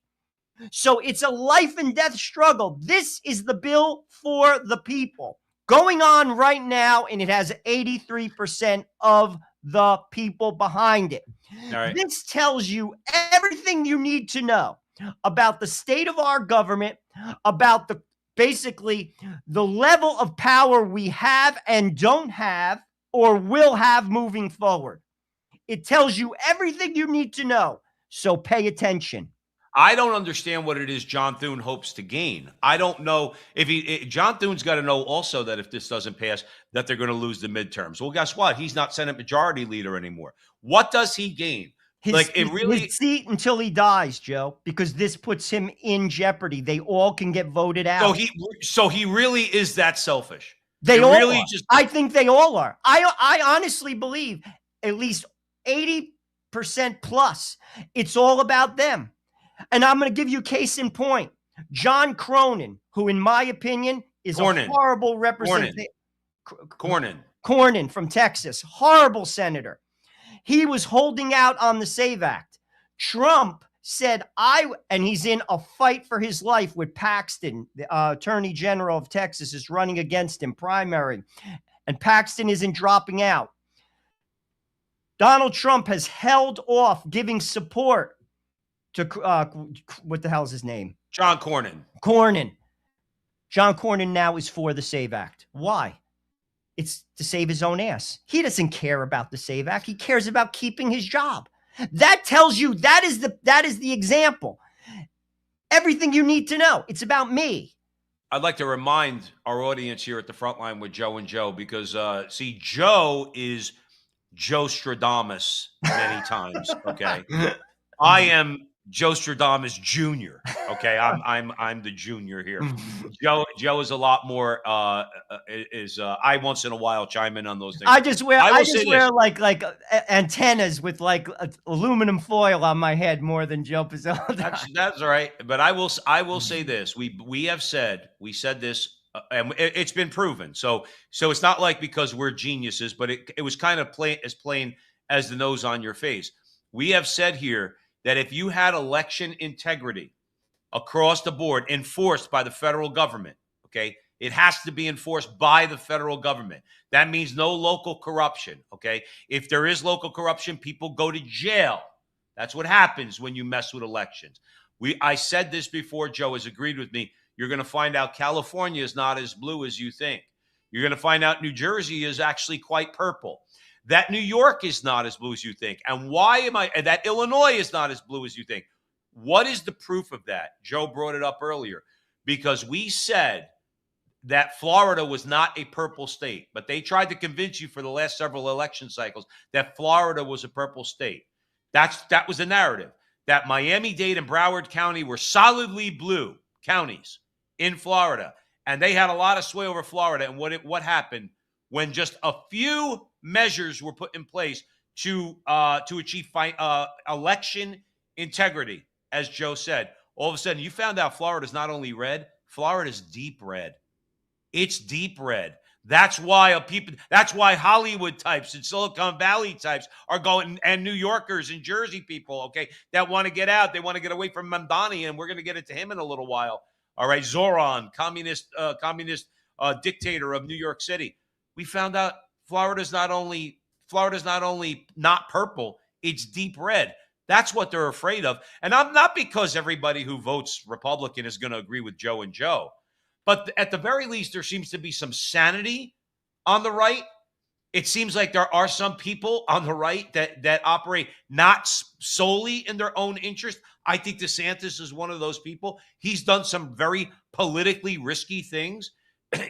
S3: So it's a life and death struggle. This is the bill for the people going on right now, and it has 83% of the people behind it.
S2: All right.
S3: This tells you everything you need to know about the state of our government, about basically the level of power we have and don't have or will have moving forward. It tells you everything you need to know. So pay attention.
S2: I don't understand what it is John Thune hopes to gain. I don't know if John Thune's got to know also that if this doesn't pass, that they're going to lose the midterms. Well, guess what? He's not Senate Majority Leader anymore. What does he gain?
S3: His seat until he dies, Joe, because this puts him in jeopardy. They all can get voted out.
S2: So he really is that selfish.
S3: They all really are. I think they all are. I honestly believe at least 80% plus. It's all about them. And I'm going to give you case in point. John Cronin, who in my opinion is a horrible representative. Cornyn from Texas, horrible senator. He was holding out on the SAVE Act. Trump said, and he's in a fight for his life with Paxton, the Attorney General of Texas, is running against him, primary. And Paxton isn't dropping out. Donald Trump has held off giving support to, what the hell is his name?
S2: John Cornyn.
S3: John Cornyn now is for the SAVE Act. Why? It's to save his own ass. He doesn't care about the SAVE Act. He cares about keeping his job. That tells you that is the example. Everything you need to know. It's about me.
S2: I'd like to remind our audience here at the front line with Joe and Joe because, see, Joe is Joe Stradamus many times. Okay, I am Joe Stradamus Jr. Okay, I'm the junior here. Joe is a lot more. I once in a while chime in on those things.
S3: I just wear like antennas with like aluminum foil on my head more than Joe Pizzella.
S2: That's right. But I will say this: we said this. And it's been proven. So it's not like because we're geniuses, but it was kind of plain as the nose on your face. We have said here that if you had election integrity across the board enforced by the federal government, okay, it has to be enforced by the federal government. That means no local corruption, okay? If there is local corruption, people go to jail. That's what happens when you mess with elections. I said this before. Joe has agreed with me. You're going to find out California is not as blue as you think. You're going to find out New Jersey is actually quite purple. That New York is not as blue as you think. And that Illinois is not as blue as you think. What is the proof of that? Joe brought it up earlier because we said that Florida was not a purple state, but they tried to convince you for the last several election cycles that Florida was a purple state. That was the narrative, that Miami-Dade and Broward County were solidly blue counties in Florida, and they had a lot of sway over Florida. And what happened when just a few measures were put in place to achieve election integrity, as Joe said, all of a sudden you found out Florida's not only red, Florida's deep red. It's deep red. That's why Hollywood types and Silicon Valley types are going, and New Yorkers and Jersey people, okay, that want to get out. They want to get away from Mamdani, and we're going to get it to him in a little while. All right, Zoran, communist dictator of New York City. We found out Florida's not only not purple, it's deep red. That's what they're afraid of. And I'm not because everybody who votes Republican is going to agree with Joe and Joe. But at the very least, there seems to be some sanity on the right. It seems like there are some people on the right that operate not solely in their own interest. I think DeSantis is one of those people. He's done some very politically risky things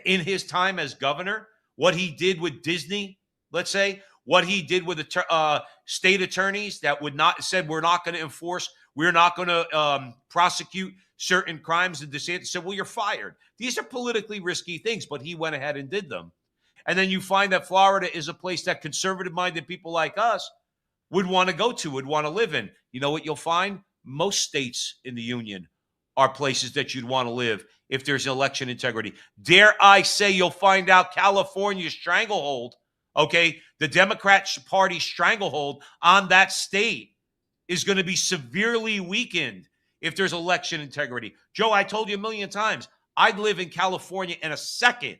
S2: in his time as governor. What he did with Disney, let's say, what he did with the state attorneys that said we're not going to enforce, we're not going to prosecute certain crimes, and DeSantis said, well, you're fired. These are politically risky things, but he went ahead and did them. And then you find that Florida is a place that conservative-minded people like us would want to go to, would want to live in. You know what you'll find? Most states in the union are places that you'd want to live if there's election integrity. Dare I say you'll find out California's stranglehold, okay, the Democrat Party's stranglehold on that state is going to be severely weakened if there's election integrity. Joe, I told you a million times, I'd live in California in a second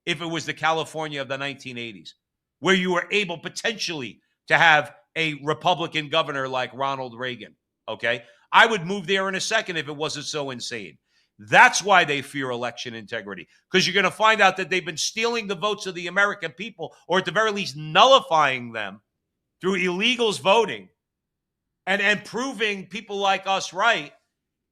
S2: if it was the California of the 1980s, where you were able potentially to have a Republican governor like Ronald Reagan, okay? I would move there in a second if it wasn't so insane. That's why they fear election integrity, because you're going to find out that they've been stealing the votes of the American people, or at the very least nullifying them through illegals voting and proving people like us right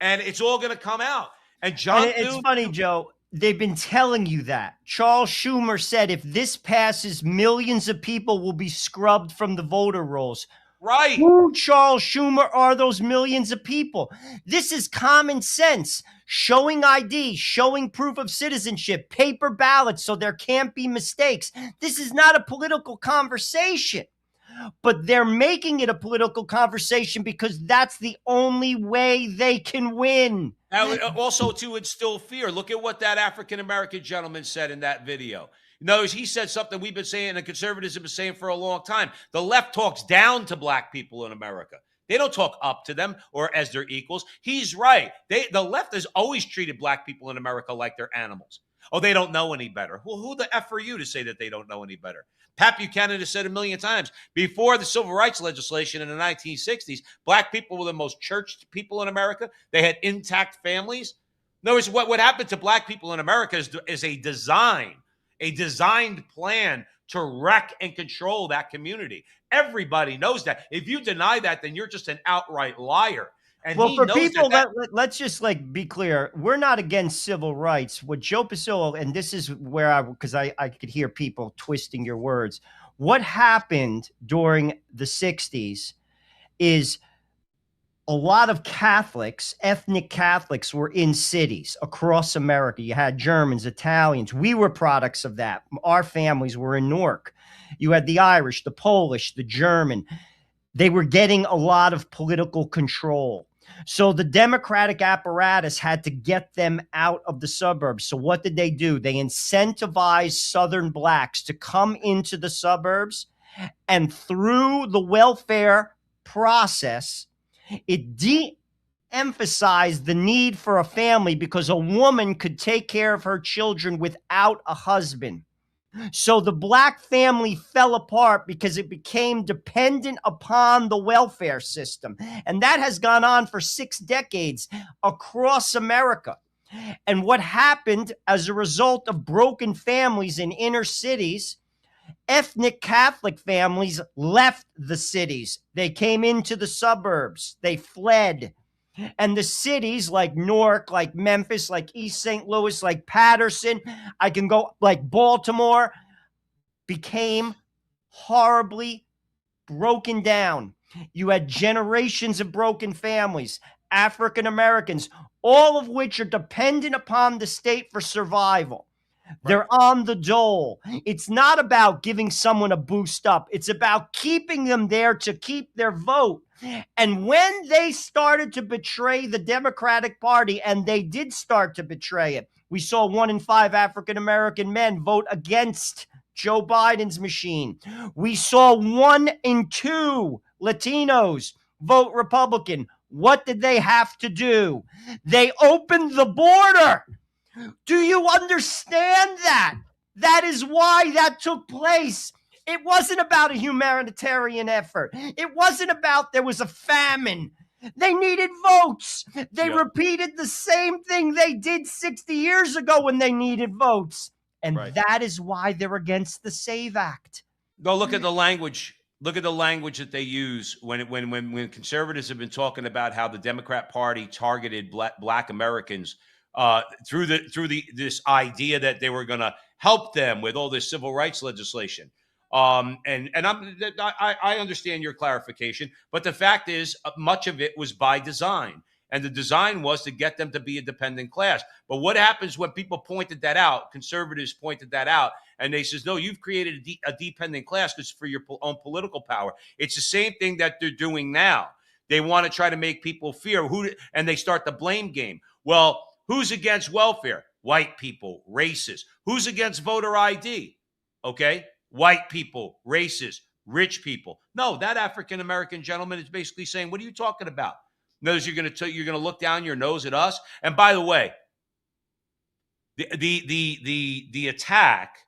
S2: and it's all going to come out. And
S3: It's funny, Joe. They've been telling you that. Charles Schumer said if this passes, millions of people will be scrubbed from the voter rolls.
S2: Right.
S3: Who, Charles Schumer, are those millions of people? This is common sense. Showing ID, showing proof of citizenship, paper ballots so there can't be mistakes. This is not a political conversation. But they're making it a political conversation because that's the only way they can win.
S2: Also, to instill fear. Look at what that African-American gentleman said in that video. In other words, he said something we've been saying and conservatives have been saying for a long time. The left talks down to black people in America. They don't talk up to them or as their equals. He's right. The left has always treated black people in America like they're animals. Oh, they don't know any better. Well, who the F are you to say that they don't know any better? Pat Buchanan has said a million times, before the civil rights legislation in the 1960s, black people were the most churched people in America. They had intact families. In other words, what happened to black people in America is a designed plan to wreck and control that community. Everybody knows that. If you deny that, then you're just an outright liar. And
S3: well, for people, let's just be clear. We're not against civil rights. What Joe Pasillo, and this is where because I could hear people twisting your words. What happened during the 60s is a lot of Catholics, ethnic Catholics, were in cities across America. You had Germans, Italians. We were products of that. Our families were in Newark. You had the Irish, the Polish, the German. They were getting a lot of political control. So the Democratic apparatus had to get them out of the suburbs. So what did they do? They incentivized Southern blacks to come into the suburbs, and through the welfare process, it de-emphasized the need for a family because a woman could take care of her children without a husband. So the black family fell apart because it became dependent upon the welfare system. And that has gone on for 6 decades across America. And what happened as a result of broken families in inner cities, ethnic Catholic families left the cities. They came into the suburbs. They fled. And the cities like Newark, like Memphis, like East St. Louis, like Patterson, I can go like Baltimore, became horribly broken down. You had generations of broken families, African Americans, all of which are dependent upon the state for survival. They're on the dole. It's not about giving someone a boost up. It's about keeping them there to keep their vote. And when they started to betray the Democratic Party, and they did start to betray it, we saw 1 in 5 African-American men vote against Joe Biden's machine. We saw 1 in 2 Latinos vote Republican. What did they have to do? They opened the border. Do you understand that? That is why that took place. It wasn't about a humanitarian effort. It wasn't about there was a famine. They needed votes. They repeated the same thing they did 60 years ago when they needed votes. And that is why they're against the SAVE Act.
S2: Go look at the language. Look at the language that they use when conservatives have been talking about how the Democrat Party targeted black Americans through this idea that they were going to help them with all this civil rights legislation. And I understand your clarification, but the fact is much of it was by design. And the design was to get them to be a dependent class. But what happens when people pointed that out, conservatives pointed that out, and they says, no, you've created a dependent class because for your own political power. It's the same thing that they're doing now. They want to try to make people fear and they start the blame game. Well, who's against welfare? White people, racists. Who's against voter ID? Okay, white people, racists, rich people. No, that African-American gentleman is basically saying, what are you talking about? Knows you're going to look down your nose at us. And by the way, the attack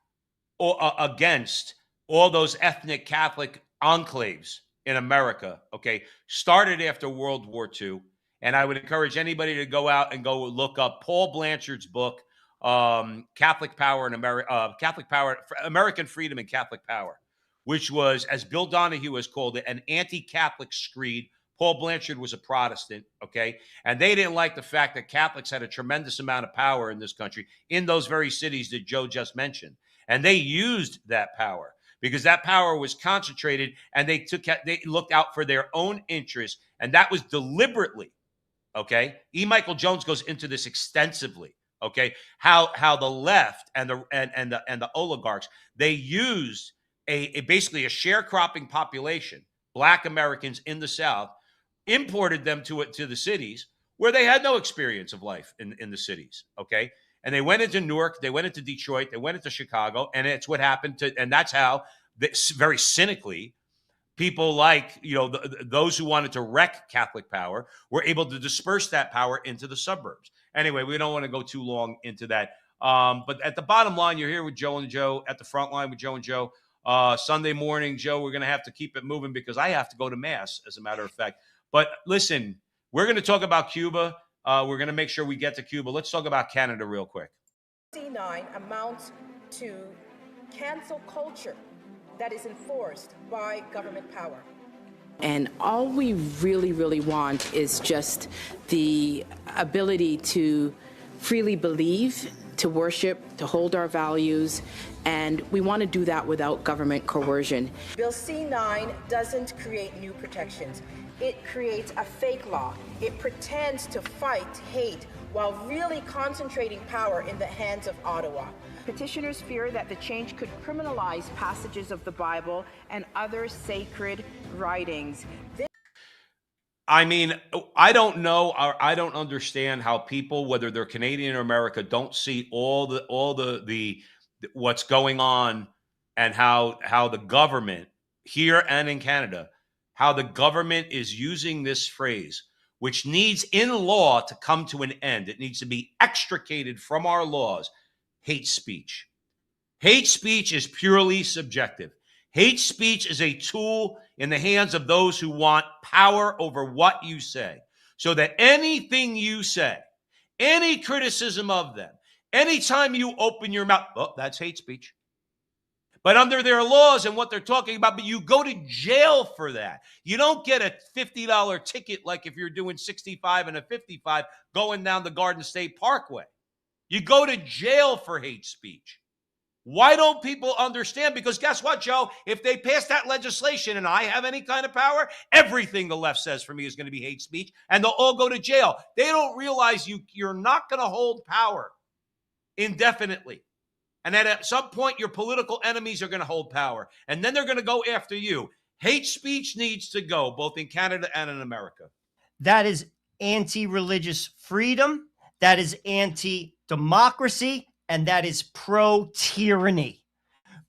S2: against all those ethnic Catholic enclaves in America, okay, started after World War II. And I would encourage anybody to go out and go look up Paul Blanchard's book, Catholic Power in America, Catholic Power, American Freedom and Catholic Power, which was, as Bill Donahue has called it, an anti-Catholic screed. Paul Blanchard was a Protestant, okay? And they didn't like the fact that Catholics had a tremendous amount of power in this country in those very cities that Joe just mentioned. And they used that power because that power was concentrated, and they looked out for their own interests, and that was deliberately, okay? E. Michael Jones goes into this extensively, okay? How the left and the oligarchs, they used basically a sharecropping population, Black Americans in the South, imported them to the cities where they had no experience of life in the cities, okay? And they went into Newark, they went into Detroit, they went into Chicago, and it's what happened and that's how, very cynically, people like, those who wanted to wreck Catholic power were able to disperse that power into the suburbs. Anyway, we don't want to go too long into that. But at the bottom line, you're here with Joe and Joe, at the front line with Joe and Joe. Sunday morning, Joe, we're going to have to keep it moving because I have to go to Mass, as a matter of fact. But listen, we're going to talk about Cuba. We're going to make sure we get to Cuba. Let's talk about Canada real quick.
S9: C9 amounts to cancel culture that is enforced by government power.
S10: And all we really, really want is just the ability to freely believe, to worship, to hold our values, and we want to do that without government coercion.
S9: Bill C9 doesn't create new protections. It creates a fake law. It pretends to fight hate while really concentrating power in the hands of Ottawa. Petitioners fear that the change could criminalize passages of the Bible and other sacred writings.
S2: I mean, I don't know, or I don't understand how people, whether they're Canadian or America, don't see all the what's going on, and how the government here and in Canada, how the government is using this phrase, which needs in law to come to an end. It needs to be extricated from our laws. Hate speech. Hate speech is purely subjective. Hate speech is a tool in the hands of those who want power over what you say, so that anything you say, any criticism of them, anytime you open your mouth, oh, that's hate speech. But under their laws and what they're talking about, but you go to jail for that. You don't get a $50 ticket like if you're doing 65 and a 55 going down the Garden State Parkway. You go to jail for hate speech. Why don't people understand? Because guess what, Joe? If they pass that legislation and I have any kind of power, everything the left says for me is going to be hate speech, and they'll all go to jail. They don't realize you're not going to hold power indefinitely. And that at some point, your political enemies are going to hold power, and then they're going to go after you. Hate speech needs to go, both in Canada and in America.
S3: That is anti-religious freedom. That is anti-democracy. And that is pro-tyranny.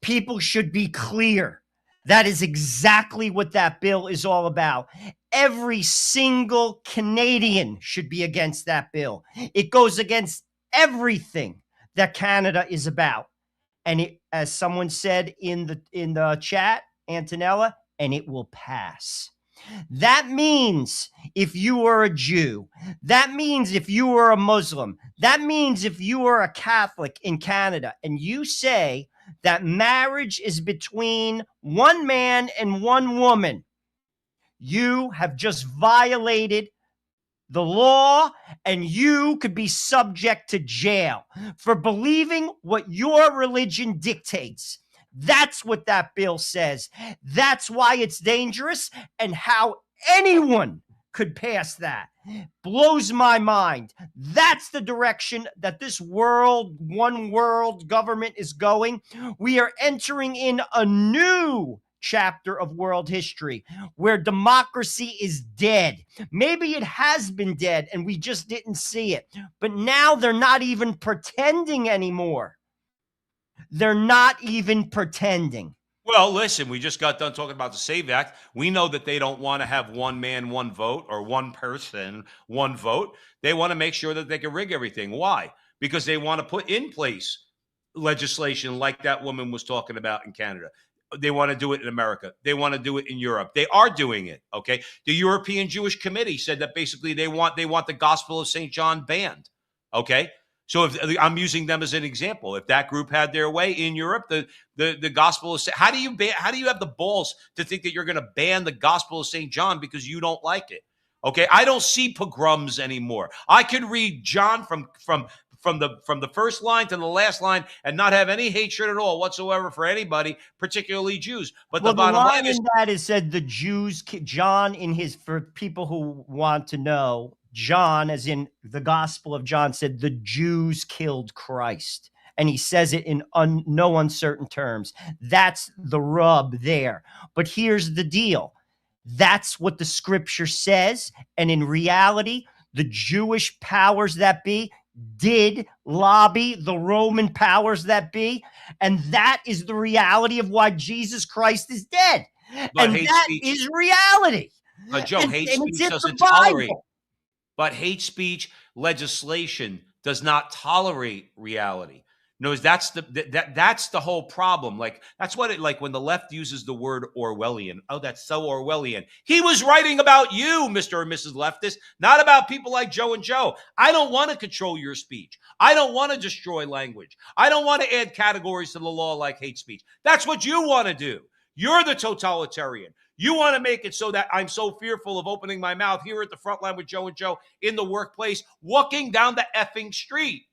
S3: People should be clear. That is exactly what that bill is all about. Every single Canadian should be against that bill. It goes against everything that Canada is about. And it, as someone said in the chat, Antonella, and it will pass. That means if you are a Jew, that means if you are a Muslim, that means if you are a Catholic in Canada and you say that marriage is between one man and one woman, you have just violated the law, and you could be subject to jail for believing what your religion dictates. That's what that bill says. That's why it's dangerous, and how anyone could pass that blows my mind. That's the direction that this one world government is going. We are entering in a new chapter of world history where democracy is dead. Maybe it has been dead and we just didn't see it, but now they're not even pretending anymore. They're not even pretending.
S2: Well, listen, we just got done talking about the SAVE Act. We know that they don't want to have one man, one vote, or one person, one vote. They want to make sure that they can rig everything. Why? Because they want to put in place legislation like that woman was talking about in Canada. They want to do it in America. They want to do it in Europe. They are doing it, okay? The European Jewish Committee said that basically they want the Gospel of St. John banned, okay? So if I'm using them as an example, if that group had their way in Europe, the gospel is, how do you have the balls to think that you're going to ban the gospel of St. John because you don't like it? Okay, I don't see pogroms anymore. I could read John from the first line to the last line and not have any hatred at all whatsoever for anybody, particularly Jews. But
S3: well,
S2: the bottom
S3: line
S2: line is,
S3: in that is said the Jews, John in his, for people who want to know, John, as in the Gospel of John, said the Jews killed Christ. And he says it in no uncertain terms. That's the rub there. But here's the deal. That's what the scripture says. And in reality, the Jewish powers that be did lobby the Roman powers that be. And that is the reality of why Jesus Christ is dead.
S2: but
S3: And
S2: hate
S3: that
S2: speech,
S3: is reality.
S2: but Joe, hate
S3: and
S2: speech
S3: it's in
S2: doesn't
S3: the
S2: tolerate.
S3: Bible.
S2: But hate speech legislation does not tolerate reality. No, that's the whole problem. Like, that's what it, like when the left uses the word Orwellian. Oh, that's so Orwellian. He was writing about you, Mr. and Mrs. Leftist, not about people like Joe and Joe. I don't want to control your speech. I don't want to destroy language. I don't want to add categories to the law like hate speech. That's what you want to do. You're the totalitarian. You want to make it so that I'm so fearful of opening my mouth here at the front line with Joe and Joe in the workplace, walking down the effing street,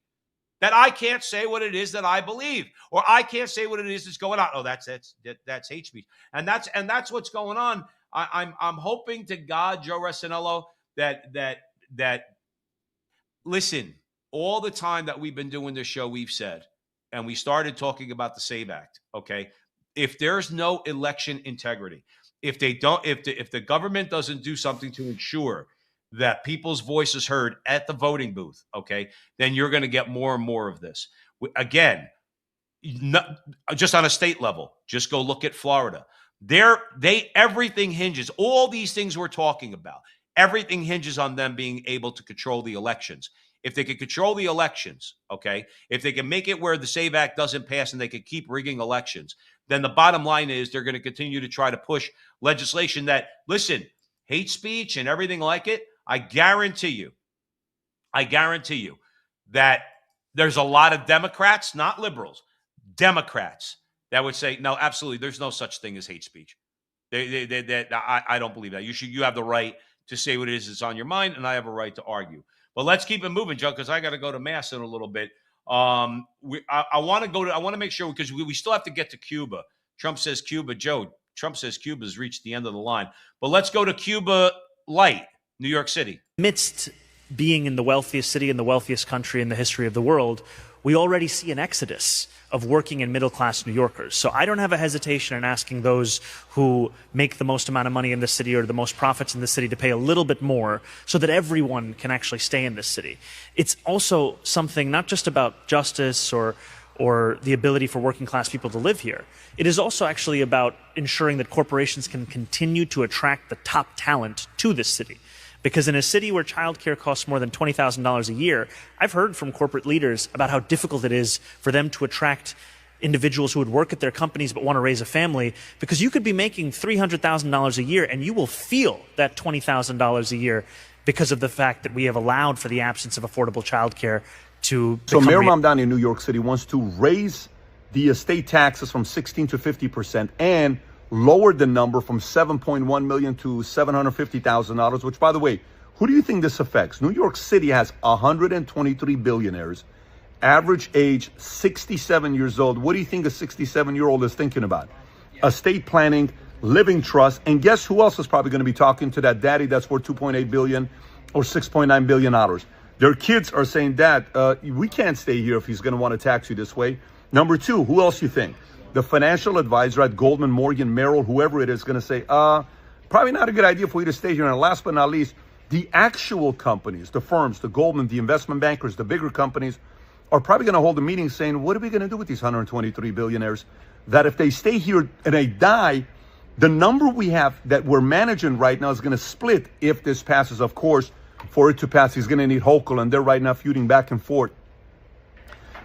S2: that I can't say what it is that I believe, or I can't say what it is that's going on. Oh, that's hate speech, and that's what's going on. I'm hoping to God, Joe Resinello, that listen. All the time that we've been doing this show, we've said, and we started talking about the SAVE Act. Okay, if there's no election integrity, if the government doesn't do something to ensure that people's voice is heard at the voting booth, okay, then you're going to get more and more of this. Again, just on a state level, just go look at Florida. Everything hinges, all these things we're talking about, everything hinges on them being able to control the elections. If they can control the elections, okay, if they can make it where the SAVE Act doesn't pass and they can keep rigging elections, then the bottom line is they're going to continue to try to push legislation that, listen, hate speech and everything like it, I guarantee you that there's a lot of Democrats, not liberals, Democrats that would say, no, absolutely, there's no such thing as hate speech. I don't believe that. You have the right to say what it is that's on your mind, and I have a right to argue. But let's keep it moving, Joe, because I got to go to Mass in a little bit. I want to make sure, because we still have to get to Cuba. Trump says Cuba. Joe, Trump says Cuba's reached the end of the line. But let's go to Cuba light, New York City.
S11: Amidst being in the wealthiest city in the wealthiest country in the history of the world, we already see an exodus of working and middle-class New Yorkers. So I don't have a hesitation in asking those who make the most amount of money in the city or the most profits in the city to pay a little bit more so that everyone can actually stay in this city. It's also something not just about justice or the ability for working class people to live here. It is also actually about ensuring that corporations can continue to attract the top talent to this city. Because in a city where childcare costs more than $20,000 a year, I've heard from corporate leaders about how difficult it is for them to attract individuals who would work at their companies but want to raise a family, because you could be making $300,000 a year and you will feel that $20,000 a year because of the fact that we have allowed for the absence of affordable childcare to become.
S12: So Mayor Mamdani in New York City wants to raise the estate taxes from 16 to 50% and lowered the number from $7.1 million to $750,000, which, by the way, who do you think this affects? New York City has 123 billionaires, average age 67 years old. What do you think a 67-year-old is thinking about? Estate planning, living trust, and guess who else is probably going to be talking to that daddy that's worth $2.8 billion or $6.9 billion? Their kids are saying, Dad, we can't stay here if he's going to want to tax you this way. Number two, who else you think? The financial advisor at Goldman, Morgan, Merrill, whoever it is going to say, probably not a good idea for you to stay here. And last but not least, the actual companies, the firms, the Goldman, the investment bankers, the bigger companies are probably going to hold a meeting saying, what are we going to do with these 123 billionaires? That if they stay here and they die, the number we have that we're managing right now is going to split if this passes. Of course, for it to pass, he's going to need Hochul, and they're right now feuding back and forth.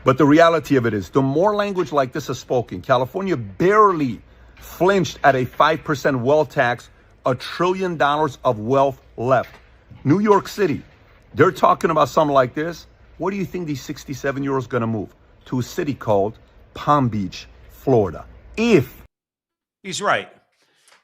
S12: But the reality of it is, the more language like this is spoken, California barely flinched at a 5% wealth tax, $1 trillion of wealth left. New York City, they're talking about something like this. Where do you think these 67-year-olds going to move? To a city called Palm Beach, Florida. If
S2: He's right.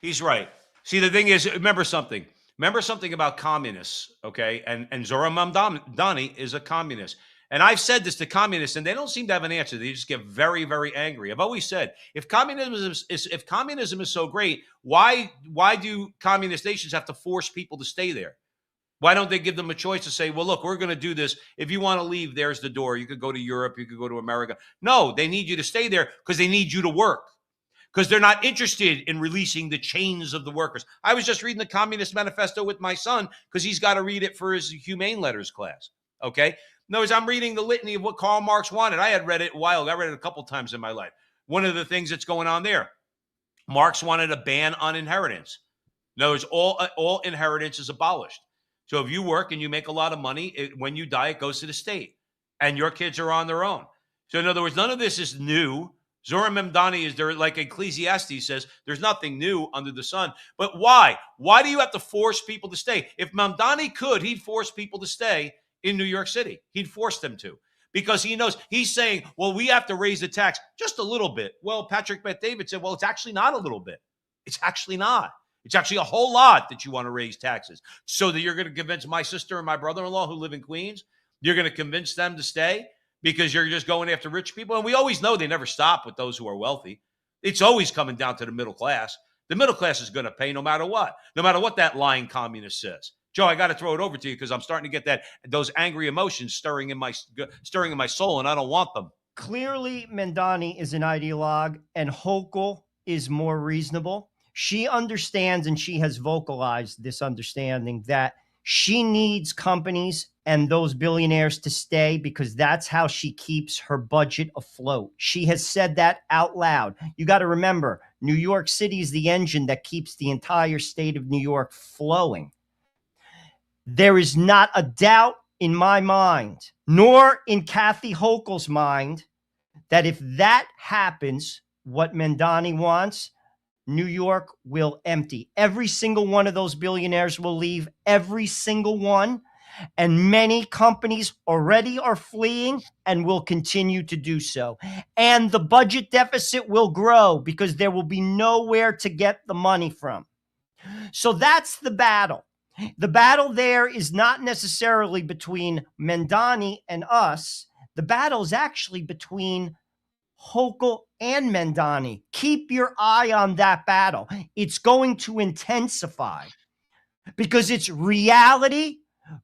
S2: He's right. See, the thing is, remember something. Remember something about communists, okay? And Zoran Mamdani is a communist. And I've said this to communists, and they don't seem to have an answer. They just get very, very angry. I've always said, if communism is so great, why do communist nations have to force people to stay there? Why don't they give them a choice to say, well, look, we're going to do this. If you want to leave, there's the door. You could go to Europe. You could go to America. No, they need you to stay there because they need you to work, because they're not interested in releasing the chains of the workers. I was just reading the Communist Manifesto with my son because he's got to read it for his humane letters class, okay? In other words, I'm reading the litany of what Karl Marx wanted. I had read it a while ago. I read it a couple times in my life. One of the things that's going on there, Marx wanted a ban on inheritance. In other words, all inheritance is abolished. So if you work and you make a lot of money, when you die, it goes to the state, and your kids are on their own. So in other words, none of this is new. Zoran Mamdani is there, like Ecclesiastes says, there's nothing new under the sun. But why? Why do you have to force people to stay? If Mamdani could, he'd force people to stay in New York City. He'd force them to, because he knows, he's saying, well, we have to raise the tax just a little bit. Well, Patrick Bet-David said, well, it's actually not a little bit. It's actually not. It's actually a whole lot that you want to raise taxes, so that you're going to convince my sister and my brother-in-law who live in Queens, you're going to convince them to stay because you're just going after rich people. And we always know they never stop with those who are wealthy. It's always coming down to the middle class. The middle class is going to pay no matter what that lying communist says. Joe, I got to throw it over to you because I'm starting to get those angry emotions stirring in my soul, and I don't want them.
S3: Clearly, Mamdani is an ideologue, and Hochul is more reasonable. She understands, and she has vocalized this understanding, that she needs companies and those billionaires to stay because that's how she keeps her budget afloat. She has said that out loud. You got to remember, New York City is the engine that keeps the entire state of New York flowing. There is not a doubt in my mind, nor in Kathy Hochul's mind, that if that happens, what Mamdani wants, New York will empty. Every single one of those billionaires will leave, every single one. And many companies already are fleeing and will continue to do so. And the budget deficit will grow because there will be nowhere to get the money from. So that's the battle. The battle there is not necessarily between Mamdani and us. The battle is actually between Hochul and Mamdani. Keep your eye on that battle. It's going to intensify because it's reality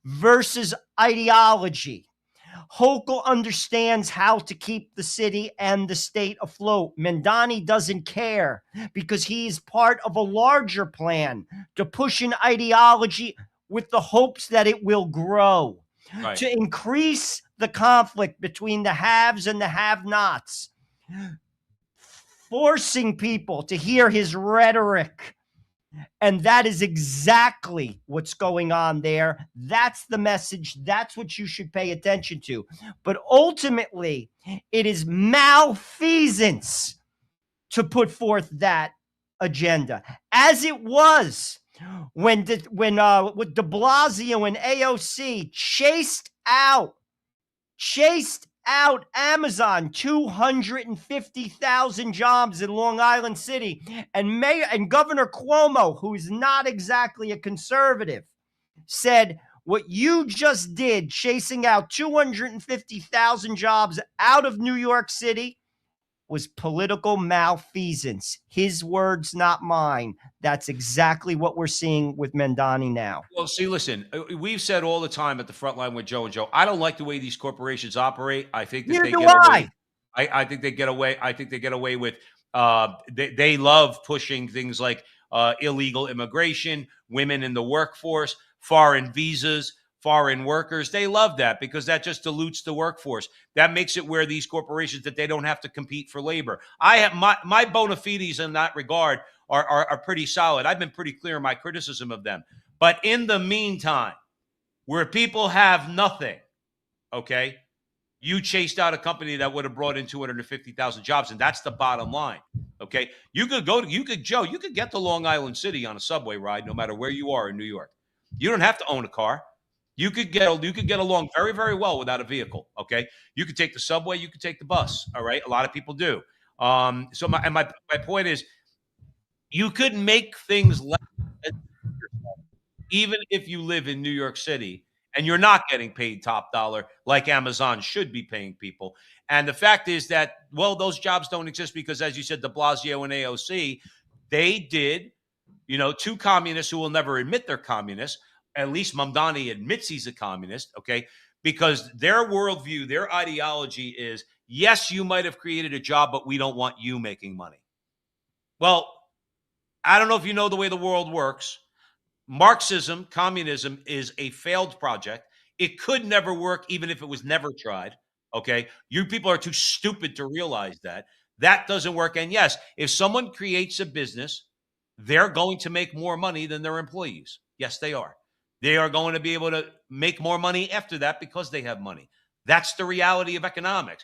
S3: versus ideology. Hochul understands how to keep the city and the state afloat. Mamdani doesn't care because he's part of a larger plan to push an ideology with the hopes that it will grow, right, to increase the conflict between the haves and the have-nots, forcing people to hear his rhetoric. And that is exactly what's going on there. That's the message. That's what you should pay attention to. But ultimately, it is malfeasance to put forth that agenda, as it was when with de Blasio and AOC chased out Amazon, 250,000 jobs in Long Island City, and Governor Cuomo, who is not exactly a conservative, said, what you just did, chasing out 250,000 jobs out of New York City, was political malfeasance. His words, not mine. That's exactly what we're seeing with Mamdani now.
S2: Well, see, listen, we've said all the time at the front line with Joe and Joe, I don't like the way these corporations operate. I think that they get away. I think they get away. I think they get away with, they love pushing things like illegal immigration, women in the workforce, foreign visas, foreign workers. They love that because that just dilutes the workforce. That makes it where these corporations, that they don't have to compete for labor. I have my bona fides in that regard are pretty solid. I've been pretty clear in my criticism of them. But in the meantime, where people have nothing, okay, you chased out a company that would have brought in 250,000 jobs, and that's the bottom line. Okay, you could get to Long Island City on a subway ride, no matter where you are in New York. You don't have to own a car. You could get along very, very well without a vehicle. Okay, you could take the subway, you could take the bus. All right, a lot of people do. So my point is, you could make things less, even if you live in New York City and you're not getting paid top dollar like Amazon should be paying people. And the fact is that, well, those jobs don't exist because, as you said, de Blasio and AOC, they did, two communists who will never admit they're communists. At least Mamdani admits he's a communist, okay? Because their worldview, their ideology is, yes, you might have created a job, but we don't want you making money. Well, I don't know if you know the way the world works. Marxism, communism is a failed project. It could never work, even if it was never tried. Okay. You people are too stupid to realize that. That doesn't work. And yes, if someone creates a business, they're going to make more money than their employees. Yes, they are. They are going to be able to make more money after that because they have money. That's the reality of economics.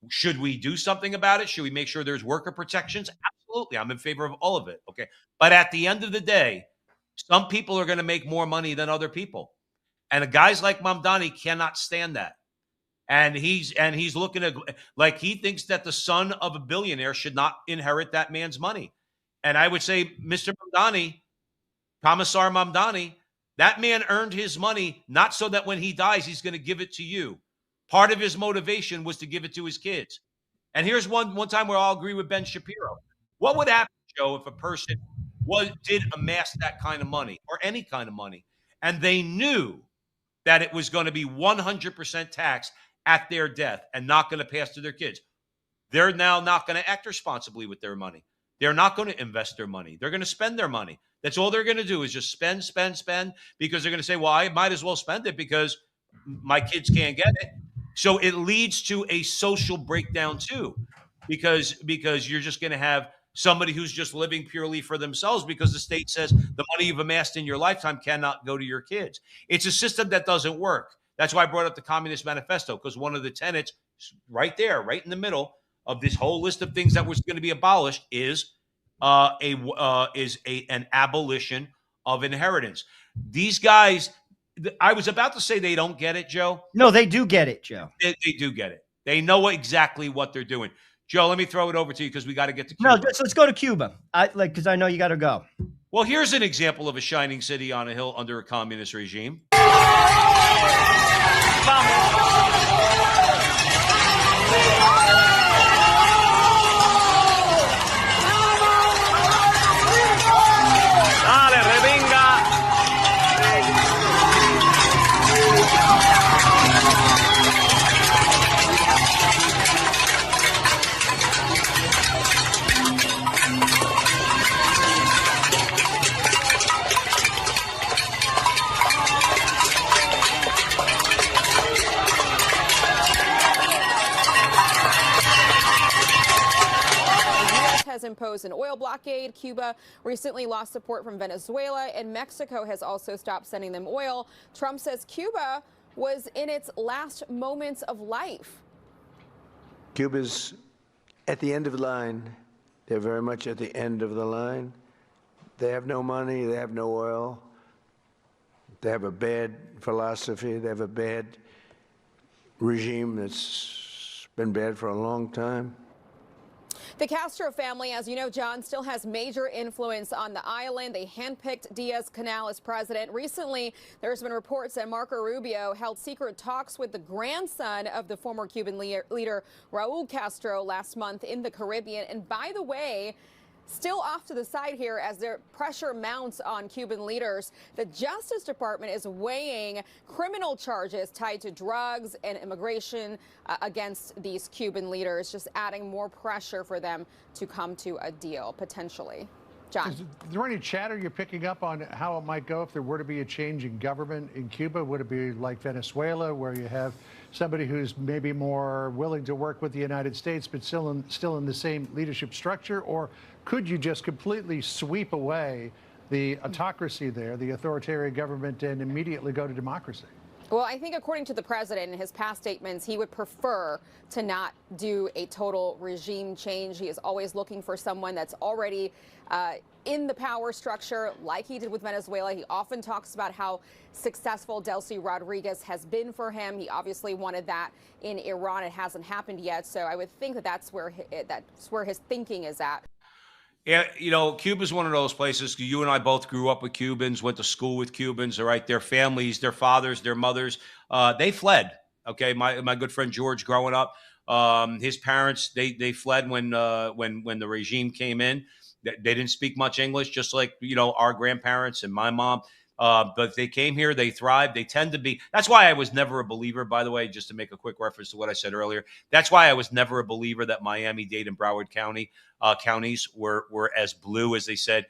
S2: Should we do something about it? Should we make sure there's worker protections? Absolutely. I'm in favor of all of it. Okay. But at the end of the day, some people are going to make more money than other people. And guys like Mamdani cannot stand that. And he's looking at, like, he thinks that the son of a billionaire should not inherit that man's money. And I would say, Mr. Mamdani, Commissar Mamdani, that man earned his money not so that when he dies, he's going to give it to you. Part of his motivation was to give it to his kids. And here's one time where I'll agree with Ben Shapiro. What would happen, Joe, if a person did amass that kind of money or any kind of money, and they knew that it was going to be 100% taxed at their death and not going to pass to their kids? They're now not going to act responsibly with their money. They're not going to invest their money. They're going to spend their money. That's all they're going to do is just spend, because they're going to say, well, I might as well spend it because my kids can't get it. So it leads to a social breakdown too, because you're just going to have somebody who's just living purely for themselves because the state says the money you've amassed in your lifetime cannot go to your kids. It's a system that doesn't work. That's why I brought up the Communist Manifesto, because one of the tenets right there, right in the middle of this whole list of things that was going to be abolished is an abolition of inheritance. These guys, I was about to say they don't get it, Joe.
S3: No, they do get it, Joe.
S2: They do get it. They know exactly what they're doing. Joe, let me throw it over to you because we got to get to Cuba.
S3: No, let's go to Cuba. Because I know you got to go.
S2: Well, here's an example of a shining city on a hill under a communist regime.
S13: Has imposed an oil blockade. Cuba recently lost support from Venezuela, and Mexico has also stopped sending them oil. Trump says Cuba was in its last moments of life.
S14: Cuba's at the end of the line. They're very much at the end of the line. They have no money. They have no oil. They have a bad philosophy. They have a bad regime that's been bad for a long time.
S13: The Castro family, as you know, John, still has major influence on the island. They handpicked Diaz-Canel as president. Recently, there's been reports that Marco Rubio held secret talks with the grandson of the former Cuban leader, Raul Castro, last month in the Caribbean. And by the way, still off to the side here as their pressure mounts on Cuban leaders, the Justice Department is weighing criminal charges tied to drugs and immigration against these Cuban leaders, just adding more pressure for them to come to a deal, potentially. John.
S15: Is there any chatter you're picking up on how it might go if there were to be a change in government in Cuba? Would it be like Venezuela, where you have somebody who's maybe more willing to work with the United States, but still in the same leadership structure? Or could you just completely sweep away the autocracy there, the authoritarian government, and immediately go to democracy?
S13: Well, I think according to the president in his past statements, he would prefer to not do a total regime change. He is always looking for someone that's already in the power structure, like he did with Venezuela. He often talks about how successful Delcy Rodriguez has been for him. He obviously wanted that in Iran. It hasn't happened yet. So I would think that that's where his thinking is at.
S2: Yeah, you know, Cuba's one of those places. You and I both grew up with Cubans, went to school with Cubans, all right? Their families, their fathers, their mothers, they fled. Okay, my good friend George, growing up, his parents they fled when the regime came in. They didn't speak much English, just like our grandparents and my mom. But they came here, they thrived. They tend to be. That's why I was never a believer, by the way, just to make a quick reference to what I said earlier. That's why I was never a believer that Miami-Dade and Broward counties were as blue as they said,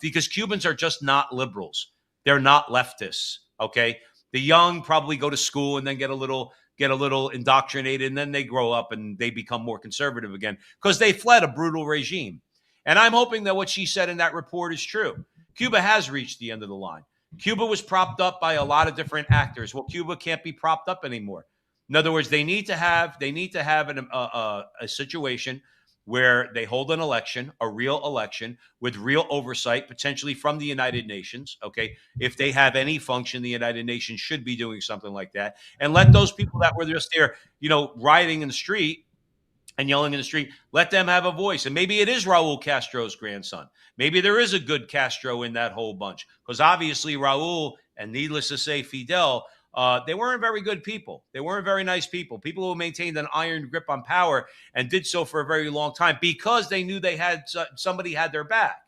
S2: because Cubans are just not liberals. They're not leftists. Okay, the young probably go to school and then get a little indoctrinated, and then they grow up and they become more conservative again because they fled a brutal regime. And I'm hoping that what she said in that report is true. Cuba has reached the end of the line. Cuba was propped up by a lot of different actors. Well, Cuba can't be propped up anymore. In other words, they need to have a situation where they hold an election, a real election with real oversight, potentially from the United Nations. Okay, if they have any function, the United Nations should be doing something like that, and let those people that were just there, rioting in the street and yelling in the street, let them have a voice. And maybe it is Raul Castro's grandson. Maybe there is a good Castro in that whole bunch, because obviously Raul, and needless to say, Fidel, they weren't very good people. They weren't very nice people. People who maintained an iron grip on power and did so for a very long time because they knew they had somebody had their back.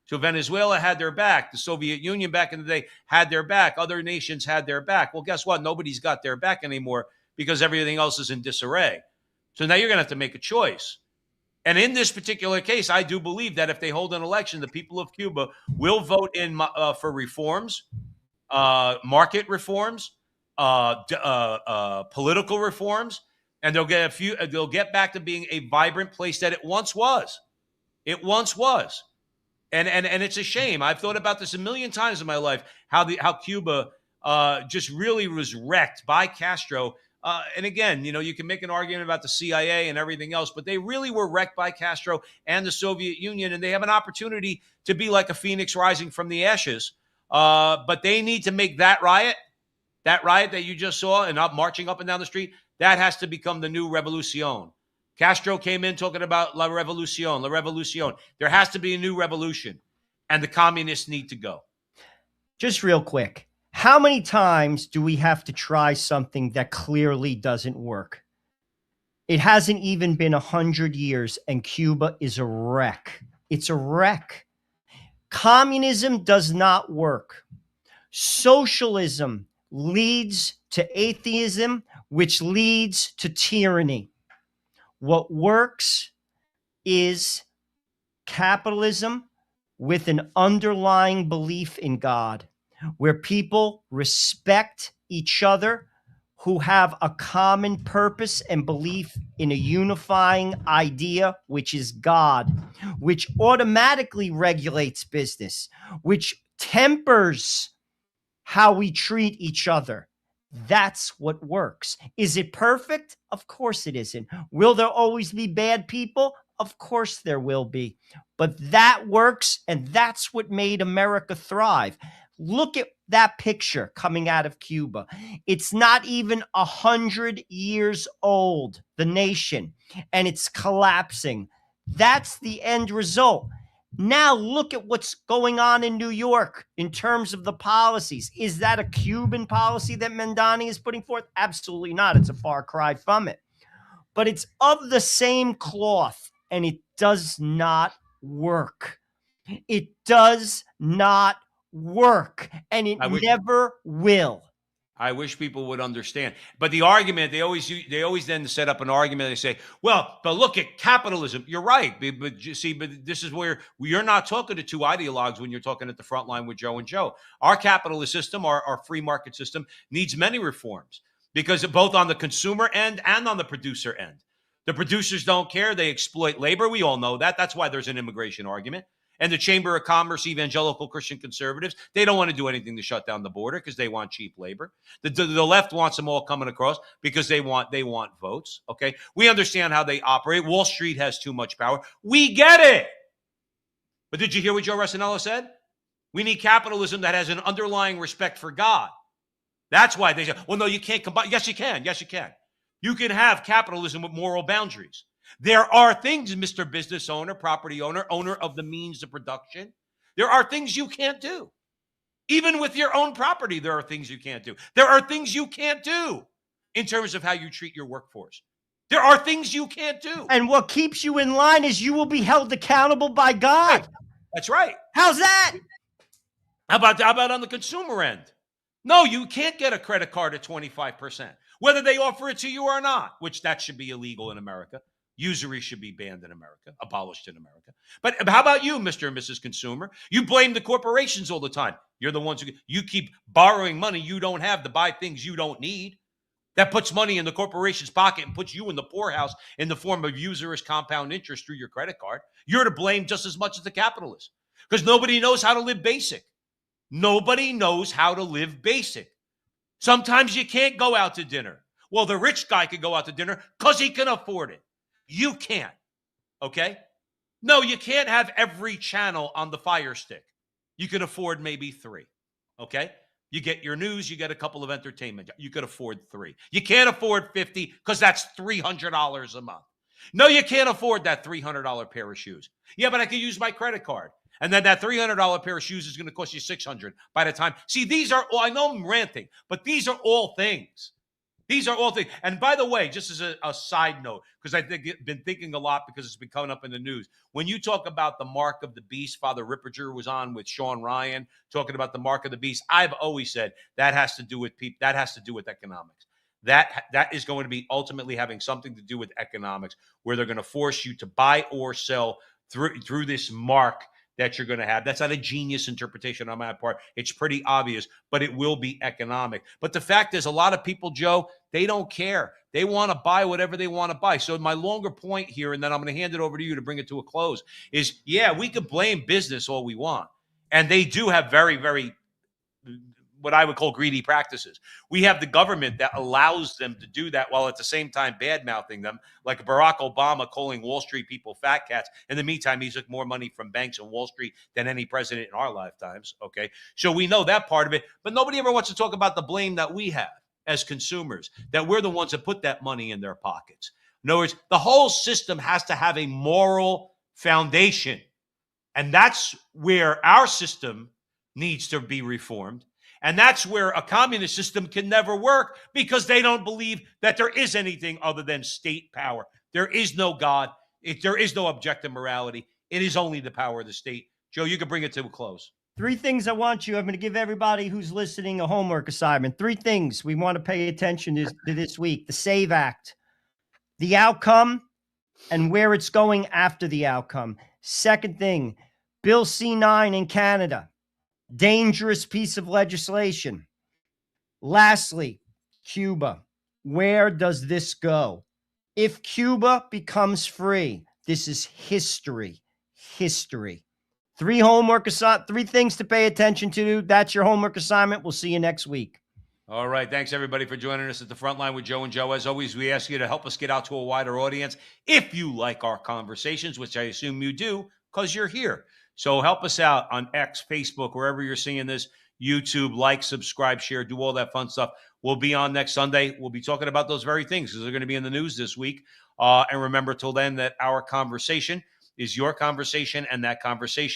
S2: So Venezuela had their back. The Soviet Union back in the day had their back. Other nations had their back. Well, guess what? Nobody's got their back anymore because everything else is in disarray. So now you're going to have to make a choice. And in this particular case, I do believe that if they hold an election, the people of Cuba will vote in for reforms, market reforms, political reforms, and they'll get back to being a vibrant place that it once was. It once was. And it's a shame. I've thought about this a million times in my life, how Cuba just really was wrecked by Castro. And again, you can make an argument about the CIA and everything else, but they really were wrecked by Castro and the Soviet Union, and they have an opportunity to be like a phoenix rising from the ashes. But they need to make that riot that you just saw and up marching up and down the street, that has to become the new revolution. Castro came in talking about la revolucion. There has to be a new revolution, and the communists need to go.
S3: Just real quick. How many times do we have to try something that clearly doesn't work? It hasn't even been 100 years, and Cuba is a wreck. It's a wreck. Communism does not work. Socialism leads to atheism, which leads to tyranny. What works is capitalism with an underlying belief in God, where people respect each other, who have a common purpose and belief in a unifying idea, which is God, which automatically regulates business, which tempers how we treat each other. That's what works. Is it perfect? Of course it isn't. Will there always be bad people? Of course there will be. But that works, and that's what made America thrive. Look at that picture coming out of Cuba. It's not even 100 years old, the nation, and it's collapsing. That's the end result. Now look at what's going on in New York in terms of the policies. Is that a Cuban policy that Mandani is putting forth? Absolutely not. It's a far cry from it. But it's of the same cloth, and it does not work. It does not work, and it never will.
S2: I wish people would understand. But the argument, they always then set up an argument. They say, well, but look at capitalism. You're right. But you see, but this is where you're not talking to two ideologues when you're talking at the front line with Joe and Joe. Our capitalist system, our free market system, needs many reforms, because both on the consumer end and on the producer end. The producers don't care. They exploit labor. We all know that. That's why there's an immigration argument. And the Chamber of Commerce, evangelical Christian conservatives, they don't want to do anything to shut down the border because they want cheap labor. The left wants them all coming across because they want votes. Okay, we understand how they operate. Wall Street has too much power. We get it. But did you hear what Joe Resinello said? We need capitalism that has an underlying respect for God. That's why they say, well, no, you can't combine. Yes, you can. Yes, you can. You can have capitalism with moral boundaries. There are things, Mr. Business owner, property owner, owner of the means of production. There are things you can't do. Even with your own property, there are things you can't do. There are things you can't do in terms of how you treat your workforce. There are things you can't do.
S3: And what keeps you in line is you will be held accountable by God.
S2: Right. That's right.
S3: How's that?
S2: How about on the consumer end? No, you can't get a credit card at 25%, whether they offer it to you or not, which that should be illegal in America. Usury should be banned in America, abolished in America. But how about you, Mr. and Mrs. Consumer? You blame the corporations all the time. You're the ones you keep borrowing money you don't have to buy things you don't need. That puts money in the corporation's pocket and puts you in the poorhouse in the form of usurious compound interest through your credit card. You're to blame just as much as the capitalists because nobody knows how to live basic. Nobody knows how to live basic. Sometimes you can't go out to dinner. Well, the rich guy can go out to dinner because he can afford it. You can't, okay? No, you can't have every channel on the Fire Stick. You can afford maybe 3, okay? You get your news, you get a couple of entertainment. You could afford 3. You can't afford 50 because that's $300 a month. No, you can't afford that $300 pair of shoes. Yeah, but I can use my credit card. And then that $300 pair of shoes is going to cost you $600 by the time. See, these are all, I know I'm ranting, but these are all things. These are all things. And by the way, just as a side note, because I've been thinking a lot because it's been coming up in the news. When you talk about the mark of the beast, Father Ripperger was on with Sean Ryan talking about the mark of the beast. I've always said that has to do with people. That has to do with economics. That is going to be ultimately having something to do with economics, where they're going to force you to buy or sell through this mark that you're going to have. That's not a genius interpretation on my part. It's pretty obvious, but it will be economic. But the fact is, a lot of people, Joe, they don't care. They want to buy whatever they want to buy. So my longer point here, and then I'm going to hand it over to you to bring it to a close, is, yeah, we could blame business all we want. And they do have very, very, what I would call greedy practices. We have the government that allows them to do that while at the same time bad-mouthing them, like Barack Obama calling Wall Street people fat cats. In the meantime, he took more money from banks and Wall Street than any president in our lifetimes, okay? So we know that part of it, but nobody ever wants to talk about the blame that we have as consumers, that we're the ones that put that money in their pockets. In other words, the whole system has to have a moral foundation, and that's where our system needs to be reformed. And that's where a communist system can never work, because they don't believe that there is anything other than state power. There is no God. There is no objective morality. It is only the power of the state. Joe, you can bring it to a close.
S3: 3 things I'm going to give everybody who's listening a homework assignment. 3 things we want to pay attention to this week. The SAVE Act, the outcome, and where it's going after the outcome. Second thing, Bill C-9 in Canada. Dangerous piece of legislation. Lastly, Cuba. Where does this go? If Cuba becomes free, this is history. History. 3 things to pay attention to. That's your homework assignment. We'll see you next week.
S2: All right. Thanks, everybody, for joining us at the Front Line with Joe and Joe. As always, we ask you to help us get out to a wider audience. If you like our conversations, which I assume you do, because you're here. So help us out on X, Facebook, wherever you're seeing this, YouTube, like, subscribe, share, do all that fun stuff. We'll be on next Sunday. We'll be talking about those very things because they're going to be in the news this week. And remember till then that our conversation is your conversation, and that conversation